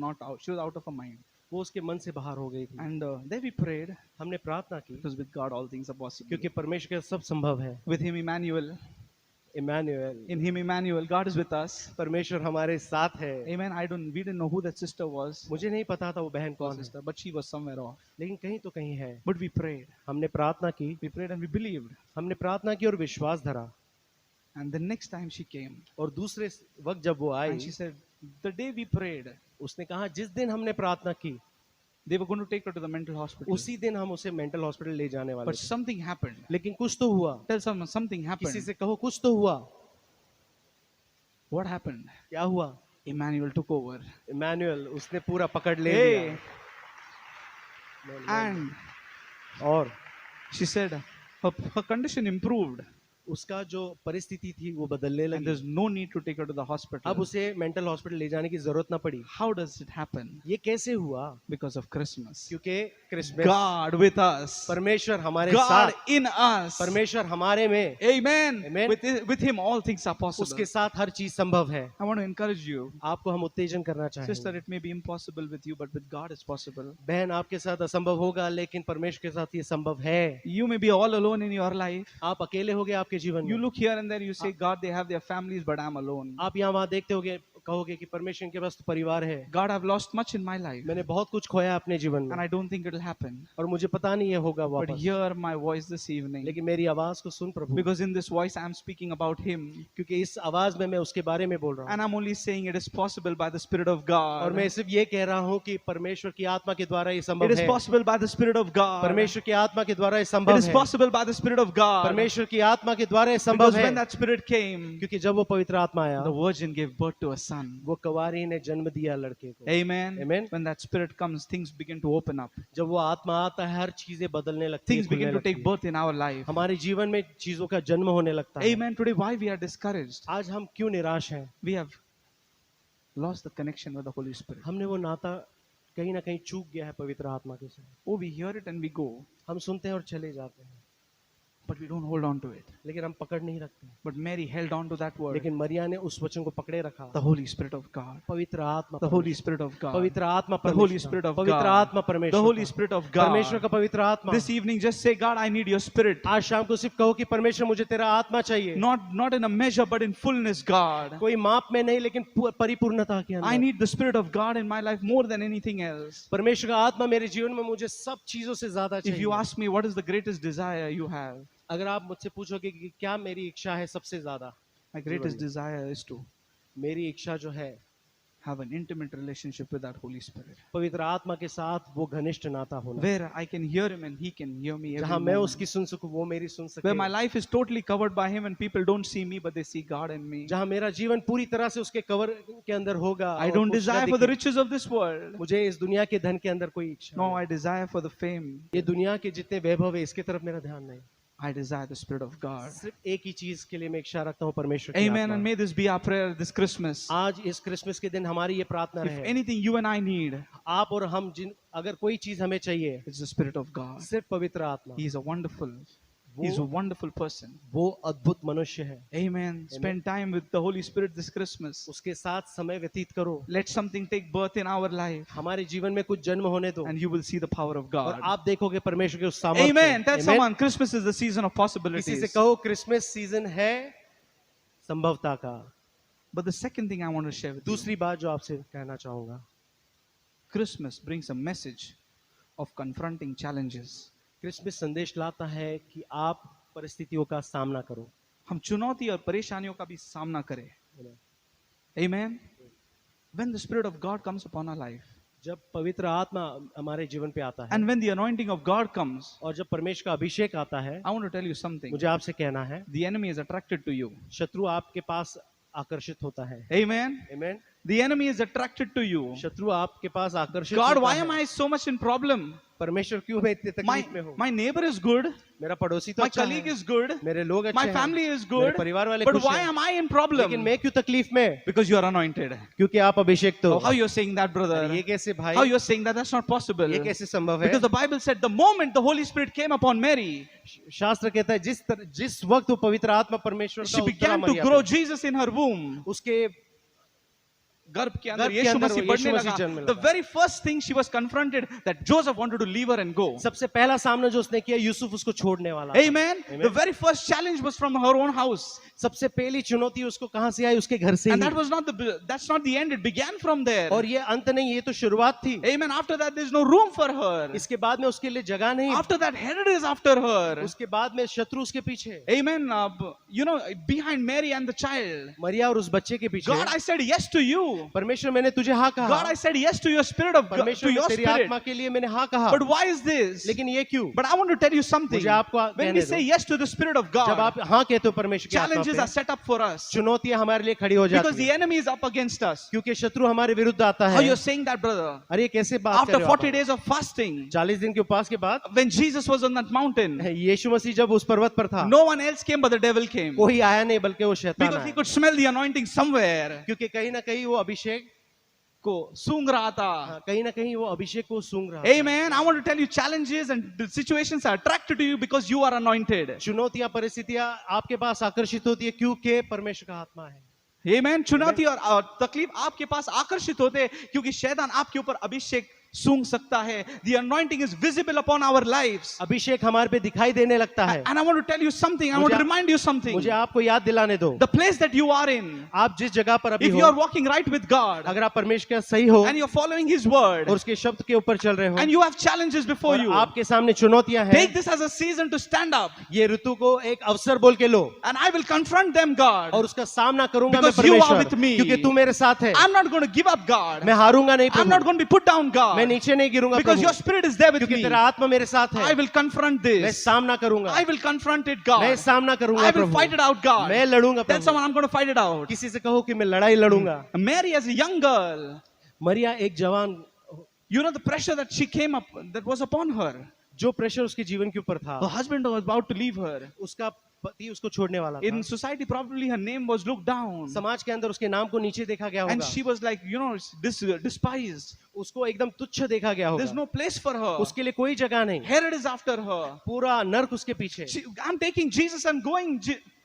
S4: out of her mind.
S3: वो उसके मन से बाहर हो गई थी।
S4: And there we prayed
S3: हमने प्रार्थना की
S4: because with God all things are possible.
S3: क्योंकि परमेश्वर के सब संभव है।
S4: With Him, Emmanuel.
S3: Emmanuel,
S4: In Him, Emmanuel. God is with us.
S3: परमेश्वर हमारे साथ है।
S4: Amen. We didn't know who that sister was,
S3: मुझे नहीं पता था वो बहन कौन है,
S4: sister, but she was somewhere off.
S3: लेकिन कहीं तो कहीं है।
S4: But we prayed.
S3: हमने प्रार्थना की,
S4: We prayed and we believed.
S3: हमने प्रार्थना की और विश्वास धरा।
S4: And the next time she came,
S3: और दूसरे वक्त जब वो आई,
S4: and she said, the day we prayed,
S3: उसने कहा जिस दिन हमने प्रार्थना की
S4: they were going to take her to the mental hospital.
S3: उसी दिन हम उसे मेंटल हॉस्पिटल ले जाने वाले
S4: But
S3: थे।
S4: something happened.
S3: लेकिन कुछ तो हुआ,
S4: Tell someone, something
S3: किसी
S4: happened.
S3: से कहो कुछ तो हुआ।
S4: What happened?
S3: क्या हुआ?
S4: Emmanuel took over.
S3: इमैनुअल, उसने पूरा पकड़ ले
S4: Hey.
S3: लिया।
S4: And
S3: और
S4: she said, her condition improved.
S3: उसका जो परिस्थिति थी वो बदलने
S4: And
S3: लगी।
S4: there's no need to take her to the
S3: अब
S4: hospital.
S3: उसे मेंटल हॉस्पिटल ले जाने की जरूरत ना पड़ी।
S4: How does it happen?
S3: ये कैसे हुआ?
S4: Because of Christmas.
S3: क्योंकि क्रिसमस,
S4: God with us.
S3: परमेश्वर हमारे
S4: God
S3: साथ,
S4: in us.
S3: परमेश्वर हमारे में,
S4: Amen.
S3: Amen.
S4: With Him, all things are possible.
S3: उसके साथ हर चीज संभव है।
S4: I want to encourage you.
S3: आपको हम उत्तेजन करना
S4: Sister,
S3: चाहेंगे।
S4: it may be impossible with you, but with God it's possible.
S3: बहन, आपके साथ असंभव होगा लेकिन परमेश्वर के साथ ये संभव है।
S4: You may be all alone in your life.
S3: आप अकेले होगे आपके जीवन
S4: You
S3: में।
S4: look here and there, you say, God, they have their families, but I'm alone.
S3: आप यहाँ वहाँ देखते होगे, कहोगे कि परमेश्वर के पास तो परिवार है।
S4: God, I've lost much in my life,
S3: मैंने बहुत कुछ खोया अपने जीवन
S4: and
S3: में
S4: I don't think it'll happen.
S3: और मुझे पता नहीं ये होगा
S4: But
S3: वापस।
S4: hear my voice this evening,
S3: लेकिन मेरी आवाज को सुन प्रभु,
S4: because in this voice I'm speaking about Him,
S3: क्योंकि इस आवाज में मैं उसके बारे में बोल रहा हूँ
S4: and I'm only saying it is possible by the Spirit of
S3: और मैं
S4: God.
S3: सिर्फ ये कह रहा हूँ कि परमेश्वर की आत्मा के द्वारा ये
S4: It
S3: संभव
S4: is
S3: है।
S4: possible by the Spirit of God.
S3: परमेश्वर की आत्मा के द्वारा ये
S4: It
S3: संभव
S4: is
S3: है।
S4: possible by the Spirit of God.
S3: परमेश्वर की आत्मा के द्वारा ये संभव
S4: Because
S3: है,
S4: when that Spirit came,
S3: क्योंकि जब वो पवित्र आत्मा आया,
S4: the Virgin gave birth to a son.
S3: वो कुंवारी ने जन्म दिया लड़के को।
S4: Amen.
S3: Amen.
S4: When that Spirit comes, things begin to open up.
S3: जब वो आत्मा आता है, हर चीजें बदलने लगती
S4: Things
S3: हैं,
S4: begin
S3: खुलने
S4: to
S3: लगती
S4: take
S3: हैं।
S4: birth in our life.
S3: हमारे जीवन में चीजों का जन्म होने लगता है।
S4: Amen. Today, why we are discouraged?
S3: आज हम क्यों निराश हैं?
S4: We have lost the connection with the Holy Spirit.
S3: हमने वो नाता कहीं ना कहीं चूक गया है पवित्र आत्मा के साथ।
S4: Oh, we hear it and we go,
S3: हम सुनते हैं और चले जाते हैं,
S4: but we don't hold on to it.
S3: लेकिन हम पकड़ नहीं रखते।
S4: But Mary held on to that word.
S3: लेकिन मरिया ने उस वचन को पकड़े रखा।
S4: The Holy Spirit of God.
S3: पवित्र आत्मा,
S4: The Holy Spirit of God.
S3: पवित्र आत्मा,
S4: The Holy Spirit of
S3: पवित्र
S4: God.
S3: आत्मा परमेश्वर,
S4: The Holy Spirit of God.
S3: परमेश्वर का पवित्र आत्मा।
S4: This evening, just say, God, I need your Spirit.
S3: आज शाम को सिर्फ कहो कि परमेश्वर मुझे तेरा आत्मा चाहिए।
S4: Not in a measure, but in fullness, God.
S3: कोई माप में नहीं, लेकिन परिपूर्णता के
S4: I
S3: अंदर।
S4: need the Spirit of God in my life more than anything else.
S3: परमेश्वर का आत्मा मेरे जीवन में मुझे सब चीजों से ज्यादा
S4: If you
S3: चाहिए।
S4: ask me what is the greatest desire you have,
S3: अगर आप मुझसे पूछोगे कि क्या मेरी इच्छा है सबसे ज्यादा,
S4: my greatest desire is to
S3: मेरी इच्छा जो है
S4: have an intimate relationship with that Holy Spirit,
S3: पवित्र आत्मा के साथ वो घनिष्ठ नाता होना,
S4: where I can hear Him and He can hear me. Every
S3: जहाँ मैं
S4: moment.
S3: उसकी सुन सकूं, वो मेरी सुन
S4: Where my
S3: सके,
S4: life is totally covered by Him and people don't see me, but they see God in me.
S3: जहाँ मेरा जीवन पूरी तरह से उसके कवर के अंदर होगा।
S4: I
S3: और
S4: don't
S3: कुछ न
S4: desire for the
S3: दिखे।
S4: riches of this world.
S3: मुझे इस दुनिया के धन के अंदर कोई इच्छा
S4: No,
S3: नहीं।
S4: I desire for the fame.
S3: ये दुनिया के जितने वैभव है इसके तरफ मेरा ध्यान नहीं।
S4: I desire the Spirit of God.
S3: सिर्फ एक ही चीज के लिए मैं इच्छा रखता हूँ, परमेश्वर की
S4: Amen.
S3: आत्मा।
S4: And may this be our prayer this Christmas.
S3: आज इस क्रिसमस के दिन हमारी ये प्रार्थना
S4: If
S3: रहे,
S4: anything you and I need,
S3: आप और हम अगर कोई चीज हमें चाहिए,
S4: it's the Spirit of God.
S3: सिर्फ पवित्र आत्मा।
S4: He is a wonderful person.
S3: वो अद्भुत मनुष्य है।
S4: Amen. Spend time with the Holy Spirit this Christmas.
S3: उसके साथ समय व्यतीत करो।
S4: Let something take birth in our life,
S3: हमारे जीवन में कुछ जन्म होने दो
S4: and you will see the power of
S3: और
S4: God.
S3: आप देखोगे परमेश्वर के उस सामर्थ्य को।
S4: Amen. Tell
S3: Amen?
S4: someone, Christmas is the season of
S3: किसी से
S4: possibilities.
S3: कहो क्रिसमस सीजन है संभवता का।
S4: But the second thing I want to share with you,
S3: दूसरी बात जो आपसे कहना चाहूंगा,
S4: Christmas brings a message of confronting challenges.
S3: Christmas संदेश लाता है कि आप परिस्थितियों का सामना करो।
S4: हम चुनौती और परेशानियों का भी सामना करें. Amen. When the Spirit of God comes upon our life,
S3: जब पवित्र आत्मा हमारे जीवन पे आता है
S4: and when the anointing of God comes,
S3: और जब परमेश्वर का अभिषेक आता है,
S4: I want to tell you something.
S3: मुझे आपसे कहना है,
S4: The enemy is attracted to you.
S3: शत्रु आपके पास आकर्षित होता है.
S4: Amen.
S3: Amen.
S4: The enemy is attracted to you.
S3: शत्रु आपके पास आकर्षित
S4: God,
S3: होता
S4: why
S3: है.
S4: am I so much in problem?
S3: परमेश्वर क्यों मैं इतने
S4: My,
S3: तकलीफ में हूँ?
S4: my neighbor is good.
S3: मेरा पड़ोसी तो
S4: My
S3: अच्छा
S4: colleague
S3: है,
S4: is good.
S3: मेरे लोग अच्छे
S4: My
S3: हैं,
S4: family is
S3: मेरे
S4: good.
S3: परिवार वाले
S4: But
S3: खुश
S4: why
S3: हैं.
S4: am I in
S3: लेकिन
S4: problem?
S3: मैं क्यों तकलीफ में?
S4: Because you are anointed.
S3: क्योंकि आप अभिषेक तो.
S4: How you are saying that,
S3: अरे
S4: brother?
S3: ये कैसे भाई?
S4: How you are saying that? That's not possible.
S3: ये कैसे संभव है?
S4: Because the Bible said the moment the Holy Spirit came upon Mary,
S3: शास्त्र कहता है जिस वक्त वो पवित्र आत्मा परमेश्वर
S4: she
S3: का उतरा
S4: began to
S3: मरियम
S4: grow
S3: पे,
S4: Jesus in her womb.
S3: उसके
S4: गर्भ के अंदर
S3: गर्भ के
S4: यीशु
S3: अंदर
S4: मसीह
S3: वो
S4: बढ़ने
S3: यीशु मसीह
S4: लगा.
S3: जन्मने
S4: The
S3: लगा.
S4: very first thing she was confronted that Joseph wanted to leave her and go.
S3: सबसे पहला सामना जो उसने किया, यूसुफ उसको छोड़ने वाला था.
S4: Amen.
S3: Amen.
S4: The very first challenge was from her own house.
S3: सबसे पहली चुनौती उसको कहां से आई? उसके घर से
S4: And
S3: he.
S4: that was not that's not the end. It began from there.
S3: और ये अंत नहीं, ये तो शुरुआत थी.
S4: Amen. After that, there's no room for her.
S3: इसके बाद में उसके लिए जगह नहीं.
S4: After that, Herod is after her.
S3: उसके बाद में शत्रु उसके पीछे.
S4: Amen. Behind Mary and the child.
S3: मरिया और उस बच्चे के पीछे.
S4: God, I said yes to you.
S3: परमेश्वर मैंने तुझे हाँ कहा.
S4: God, I said yes to your spirit of God, to
S3: परमेश्वर
S4: your
S3: तेरी
S4: spirit.
S3: आत्मा के लिए मैंने हाँ कहा.
S4: But why is this?
S3: लेकिन ये क्यों?
S4: But I want to tell you something.
S3: मुझे आपको
S4: When
S3: कहने
S4: we
S3: दो.
S4: say yes to the spirit of
S3: जब
S4: God,
S3: आप हाँ कहते हो परमेश्वर की आत्मा
S4: challenges are
S3: पे,
S4: set up for us.
S3: चुनौतियां हमारे लिए खड़ी हो
S4: Because
S3: जाती
S4: the
S3: है.
S4: enemy is up against us.
S3: क्योंकि शत्रु हमारे विरुद्ध आता
S4: How
S3: है.
S4: you're saying that, brother?
S3: अरे कैसे बात कर
S4: After
S3: रहे हो
S4: 40
S3: आप?
S4: days of fasting,
S3: 40 दिन के उपवास के बाद
S4: when Jesus was on that mountain,
S3: यीशु मसीह जब उस पर्वत पर था,
S4: no one else came but the devil came.
S3: कोई आया नहीं बल्कि वो शैतान
S4: Because he
S3: आया.
S4: could smell the anointing somewhere.
S3: क्योंकि कहीं ना कहीं वो अभिषेक
S4: को सूंघ रहा था.
S3: कहीं ना कहीं वो अभिषेक को सूंघ रहा था.
S4: Amen. I want to tell you, challenges and the situations are attracted to you because you are anointed.
S3: चुनौतियां परिस्थितियां आपके पास आकर्षित होती है क्योंकि परमेश्वर का आत्मा है.
S4: Amen. चुनौती और तकलीफ आपके पास आकर्षित होते हैं क्योंकि शैतान आपके ऊपर अभिषेक सूंघ सकता है. The anointing is visible upon our lives.
S3: अभिषेक हमारे पे दिखाई देने लगता है.
S4: And I want to tell you something. I want to remind you something.
S3: मुझे आपको याद दिलाने दो.
S4: The place that you are in,
S3: आप जिस जगह पर अभी
S4: if you
S3: हो,
S4: are walking right with God
S3: अगर आप परमेश्वर के सही हो
S4: and you're following His word
S3: और उसके शब्द के ऊपर चल रहे हो
S4: and you have challenges before
S3: और
S4: you,
S3: आपके सामने चुनौतियां हैं,
S4: take this as a season to stand up.
S3: ये ऋतु को एक अवसर बोल के लो
S4: And I will confront them, God.
S3: और उसका सामना करूंगा मैं
S4: Because you are
S3: परमेश्वर,
S4: with me.
S3: क्योंकि तू मेरे साथ है.
S4: I'm not going to give up, God.
S3: मैं हारूंगा नहीं
S4: I'm not
S3: Prabhu,
S4: going to be put down,
S3: मैं
S4: God.
S3: नीचे नहीं गिरूंगा
S4: Because
S3: Prabhu,
S4: your spirit is there with
S3: क्योंकि
S4: me.
S3: तेरा आत्मा मेरे साथ है.
S4: I will confront
S3: मैं
S4: this.
S3: सामना करूंगा,
S4: I will confront it,
S3: मैं
S4: God.
S3: सामना करूंगा
S4: I will
S3: Prabhu,
S4: fight it out, God.
S3: मैं लड़ूंगा
S4: Tell
S3: Prabhu.
S4: someone I'm going to fight it out.
S3: किसी से कहो कि मैं लड़ाई लड़ूंगा.
S4: Mary, as a young girl,
S3: मरिया एक जवान,
S4: you know the pressure that she came up, that was upon her.
S3: जो प्रेशर उसके जीवन के ऊपर था,
S4: Her husband was about to leave her.
S3: उसका पति उसको छोड़ने वाला था.
S4: In society, probably her name was looked down.
S3: समाज के अंदर उसके नाम को नीचे देखा गया
S4: And
S3: होगा,
S4: she was like, despised.
S3: उसको एकदम तुच्छ देखा गया
S4: There's
S3: होगा,
S4: no place for her.
S3: उसके लिए कोई जगह नहीं,
S4: Herod is after her.
S3: पूरा नर्क उसके पीछे.
S4: I'm taking Jesus and going.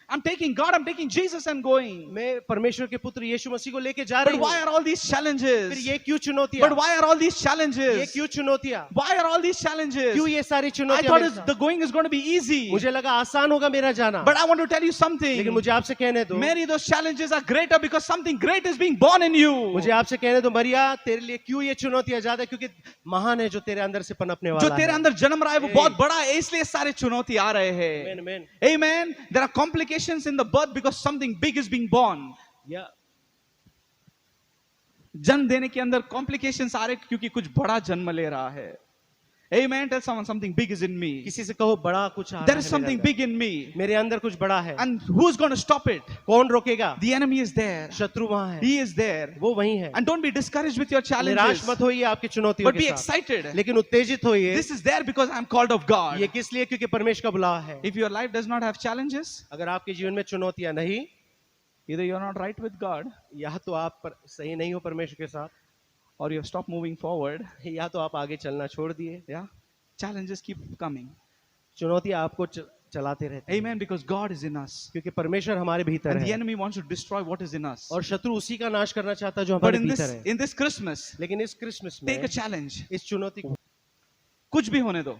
S4: I'm taking God, I'm taking Jesus and going.
S3: मैं परमेश्वर के पुत्र यीशु मसीह को लेके जा
S4: But
S3: रही
S4: why
S3: हूँ.
S4: are all these
S3: फिर
S4: challenges?
S3: ये क्यों चुनौतियां?
S4: But why are all these
S3: ये
S4: challenges?
S3: क्यों चुनौतियां?
S4: Why are all these challenges?
S3: क्यों ये सारी
S4: I
S3: चुनौतियां
S4: thought
S3: मेरे साथ?
S4: the going is going to be easy.
S3: मुझे लगा आसान होगा मेरा जाना,
S4: But I want to tell you
S3: लेकिन
S4: something.
S3: मुझे आपसे कहने दो,
S4: Mary, those challenges are greater because something great is being born in you.
S3: मुझे आपसे कहने दो मरिया, तेरे लिए क्यों ये चुनौतियां ज्यादा है? क्योंकि महान है जो तेरे अंदर से पनपने
S4: जो
S3: वाला
S4: तेरे
S3: है.
S4: अंदर जन्म रहा है वो बहुत बड़ा है, इसलिए सारे चुनौती आ रहे हैं.
S3: Amen, amen.
S4: Amen. There are complications in the birth because something big is being born.
S3: या
S4: जन्म देने के अंदर complications आ रहे क्योंकि कुछ बड़ा जन्म ले रहा है. Amen. Tell someone something big is in me.
S3: किसी से कहो बड़ा कुछ आ
S4: There
S3: रहा
S4: is
S3: है
S4: something
S3: मेरे
S4: big in me.
S3: अंदर. मेरे अंदर कुछ बड़ा है.
S4: And who's going to stop it?
S3: कौन रोकेगा?
S4: The enemy is there.
S3: शत्रु वहां है,
S4: He is there.
S3: वो वहीं है.
S4: And don't be discouraged with your
S3: निराश
S4: challenges.
S3: मत होइए आपकी चुनौतियों
S4: But
S3: के
S4: be
S3: साथ,
S4: excited.
S3: लेकिन उत्तेजित होइए.
S4: This is there because I'm called of God.
S3: ये किस लिए? क्योंकि परमेश्वर का बुलावा है.
S4: If your life does not have challenges,
S3: अगर आपके जीवन में चुनौतियां नहीं,
S4: either you're not right with God
S3: या तो आप सही नहीं हो परमेश्वर के साथ,
S4: or you have stopped moving forward.
S3: या तो आप आगे चलना छोड़ दिए.
S4: Yeah. Challenges keep coming.
S3: चुनौतियां आपको चलाते रहते हैं.
S4: Amen. Because God is in us.
S3: क्योंकि परमेश्वर हमारे भीतर
S4: And the
S3: है
S4: enemy wants to destroy what is in us.
S3: और शत्रु उसी का नाश करना चाहता है जो
S4: But
S3: हमारे भीतर है.
S4: in this Christmas,
S3: लेकिन इस क्रिसमस
S4: take
S3: में
S4: a challenge.
S3: इस चुनौती को
S4: कुछ भी होने दो.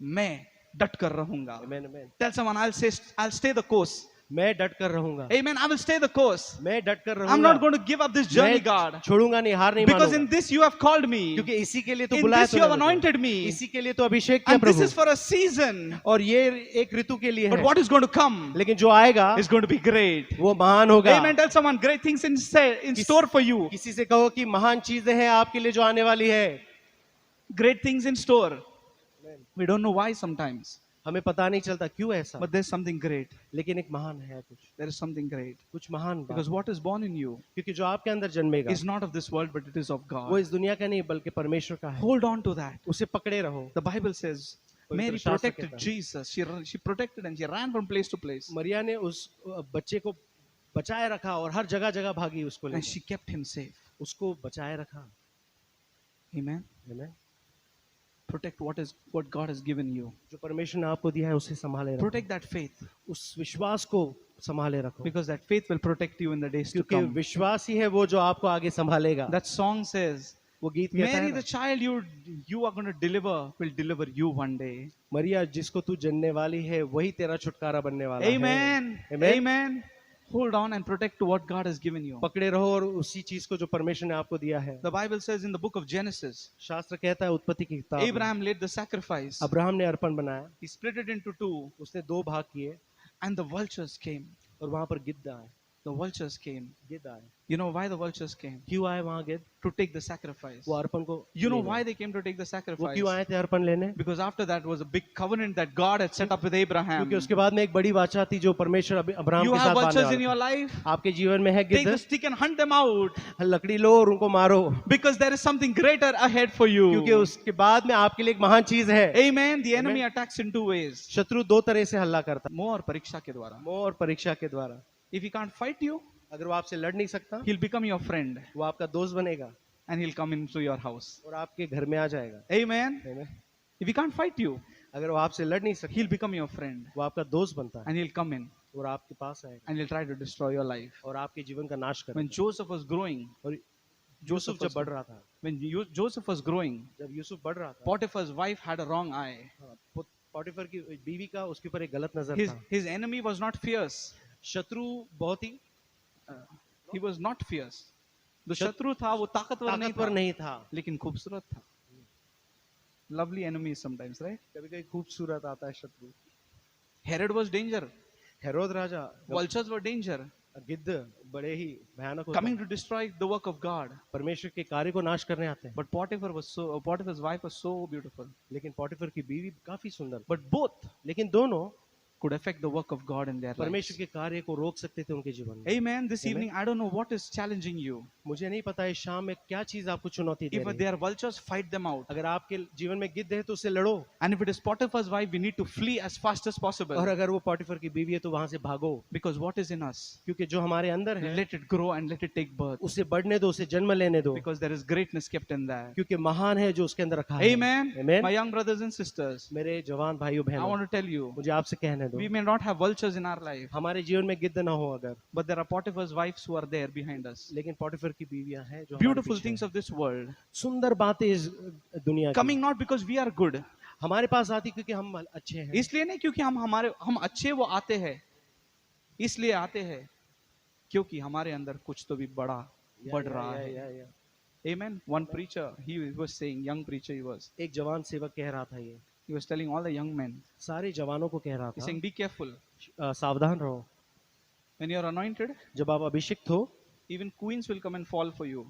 S4: मैं डट कर रहूंगा.
S3: Amen, amen.
S4: Tell someone I'll stay the course.
S3: मैं डट कर रहूंगा,
S4: Amen. I will stay the course.
S3: मैं डट कर
S4: I'm
S3: रहूंगा,
S4: not going to give up this journey,
S3: मैं
S4: God.
S3: छोड़ूंगा नहीं, हार नहीं
S4: Because in
S3: मानूंगा,
S4: this you have called me.
S3: क्योंकि इसी के लिए तो
S4: In
S3: बुलाया
S4: this you have
S3: तूने मुझे,
S4: anointed me.
S3: इसी के लिए तो अभिषेक किया
S4: And this
S3: Prabhu,
S4: is for a season.
S3: और ये एक ऋतु के लिए
S4: But
S3: है,
S4: what is going to come
S3: लेकिन जो आएगा
S4: is going to be great.
S3: वो महान होगा।
S4: Amen. Tell someone great things in store for you.
S3: किसी से कहो कि महान चीजें हैं आपके लिए जो आने वाली है,
S4: Great things in store. We don't know why sometimes.
S3: हमें पता नहीं चलता क्यों ऐसा,
S4: But there's something great.
S3: लेकिन एक महान है कुछ,
S4: There is something great.
S3: कुछ महान बात,
S4: Because what is born in you
S3: क्योंकि जो आपके अंदर जन्मेगा
S4: is not of this world, but it is of
S3: वो
S4: God.
S3: इस दुनिया का नहीं बल्कि परमेश्वर का है,
S4: Hold on to that.
S3: उसे पकड़े रहो।
S4: The Bible says Mary
S3: शास्त्र
S4: protected
S3: कहता है।
S4: Jesus. She protected and she ran from place to place.
S3: मरिया ने उस बच्चे को बचाए रखा और हर जगह जगह भागी उसको
S4: And
S3: लेकर,
S4: she kept him safe.
S3: उसको बचाए रखा।
S4: Amen.
S3: Amen?
S4: Protect what God has given you.
S3: जो परमेश्वर ने आपको दिया है उसे संभाले रखो,
S4: Protect that faith.
S3: उस विश्वास को संभाले रखो,
S4: Because that faith will protect you in the days to
S3: क्योंकि
S4: come.
S3: विश्वास ही है वो जो आपको आगे संभालेगा।
S4: That song says,
S3: वो गीत कहता है
S4: Mary,
S3: ना,
S4: the child you are going to deliver will deliver you one day.
S3: मरिया जिसको तू जनने वाली है वही तेरा छुटकारा बनने वाला है।
S4: Amen.
S3: Amen?
S4: Amen. Hold on and protect what God has given you.
S3: पकड़े रहो और उसी चीज को जो परमेश्वर ने आपको दिया है।
S4: The Bible says in the book of Genesis,
S3: शास्त्र कहता है उत्पत्ति की किताब में,
S4: Abraham laid the sacrifice.
S3: Abraham ने अर्पण बनाया,
S4: He split it into two,
S3: उसने दो भाग किए
S4: and the vultures came.
S3: और वहां पर गिद्ध आए,
S4: The vultures came.
S3: गिद्ध आए।
S4: You know why the vultures came?
S3: क्यों आए वहां गिद्ध?
S4: To take the sacrifice.
S3: वो अर्पण को
S4: You know
S3: लेने।
S4: why they came to take the
S3: वो
S4: sacrifice?
S3: क्यों आए थे अर्पण लेने?
S4: Because after that was a big covenant that God had set up with Abraham.
S3: क्योंकि उसके बाद में एक बड़ी वाचा थी जो परमेश्वर अब्राहम
S4: You
S3: के
S4: have
S3: साथ बांधने
S4: vultures in your
S3: वाला
S4: life.
S3: था। आपके जीवन में है
S4: Take the
S3: गिद्ध,
S4: stick and hunt them out.
S3: लकड़ी लो और उनको मारो,
S4: Because there is something greater ahead for you.
S3: क्योंकि उसके बाद में आपके लिए एक महान चीज है।
S4: Amen. The enemy attacks in two ways.
S3: शत्रु दो तरह से हल्ला करता है,
S4: मोह और परीक्षा के द्वारा.
S3: मोह और परीक्षा के द्वारा।
S4: If he can't fight you,
S3: अगर वो आपसे लड़ नहीं सकता,
S4: he'll become your friend
S3: वो आपका दोस्त बनेगा
S4: and he'll come into your house.
S3: और आपके घर में आ जाएगा।
S4: Amen.
S3: Amen?
S4: If he can't fight you,
S3: अगर वो आपसे लड़ नहीं सकता,
S4: he'll become your friend
S3: वो आपका दोस्त बनता है
S4: and he'll come in
S3: और आपके पास आएगा
S4: and he'll try to destroy your life.
S3: और आपके जीवन का नाश
S4: When
S3: करेगा।
S4: Joseph was growing,
S3: और यूसुफ जब बढ़ रहा था,
S4: Joseph was growing,
S3: जब यूसुफ बढ़ रहा था,
S4: Potiphar's wife had a wrong eye.
S3: हाँ, पोटीफर की बीवी का उसके ऊपर एक गलत नजर था।
S4: His enemy was not fierce.
S3: शत्रु बहुत ही
S4: He was not fierce. जो शत्रु था वो ताकतवर
S3: ताकतवर
S4: नहीं
S3: नहीं था,
S4: था, लेकिन खूबसूरत था. Lovely enemies sometimes, right?
S3: कभी कभी खूबसूरत आता है शत्रु।
S4: Herod was danger.
S3: Herod Raja,
S4: Vultures were danger.
S3: गिद्ध बड़े ही भयानक होता
S4: Coming
S3: है,
S4: to destroy the work of God.
S3: परमेश्वर के कार्य को नाश करने आते हैं।
S4: But Potiphar's wife was so beautiful.
S3: लेकिन पोटीफर की बीवी काफी सुंदर,
S4: But both
S3: लेकिन दोनों
S4: could affect the work of God in their lives.
S3: परमेश्वर के कार्य को रोक सकते थे उनके जीवन में।
S4: Amen. This
S3: Amen.
S4: evening, I don't know what is challenging you.
S3: मुझे नहीं पता इस शाम में क्या चीज आपको चुनौती दे
S4: If
S3: रही
S4: they
S3: है।
S4: are vultures, fight them out.
S3: अगर आपके जीवन में गिद्ध है तो उससे लड़ो,
S4: And if it is Potiphar's wife, we need to flee as fast as
S3: और
S4: possible.
S3: अगर वो पोटीफर की बीवी है तो वहां से भागो,
S4: Because what is in us,
S3: क्योंकि जो हमारे अंदर है
S4: let it grow and let it take birth.
S3: उसे बढ़ने दो, उसे जन्म लेने दो,
S4: Because there is greatness kept in that.
S3: क्योंकि महान है जो उसके अंदर रखा है।
S4: Amen.
S3: Amen?
S4: My young brothers and sisters,
S3: मेरे जवान भाइयों
S4: I
S3: बहनों,
S4: want to tell you,
S3: मुझे आपसे कहने दो,
S4: we may not have vultures in our life,
S3: हमारे जीवन में गिद्ध ना हो अगर,
S4: but there are Potiphar's wives who are there behind us.
S3: लेकिन पोटीफर की बीवियां हैं जो हमारे
S4: Beautiful
S3: पीछे
S4: things
S3: हैं।
S4: of this world,
S3: सुंदर बातें इस दुनिया की
S4: coming not because we are good.
S3: हमारे पास आती क्योंकि हम अच्छे हैं,
S4: इसलिए नहीं क्योंकि हम अच्छे वो आते हैं, इसलिए आते हैं क्योंकि हमारे अंदर कुछ तो भी बड़ा बढ़ रहा है. Amen. One preacher, he was saying, young preacher he was,
S3: एक जवान सेवक कह रहा था, ये
S4: he was telling all the young men,
S3: सारे जवानों को कह रहा
S4: he's
S3: था,
S4: saying, be careful.
S3: सावधान रहो,
S4: When you are anointed,
S3: जब आप अभिषिक्त हो
S4: even queens will come and fall for you.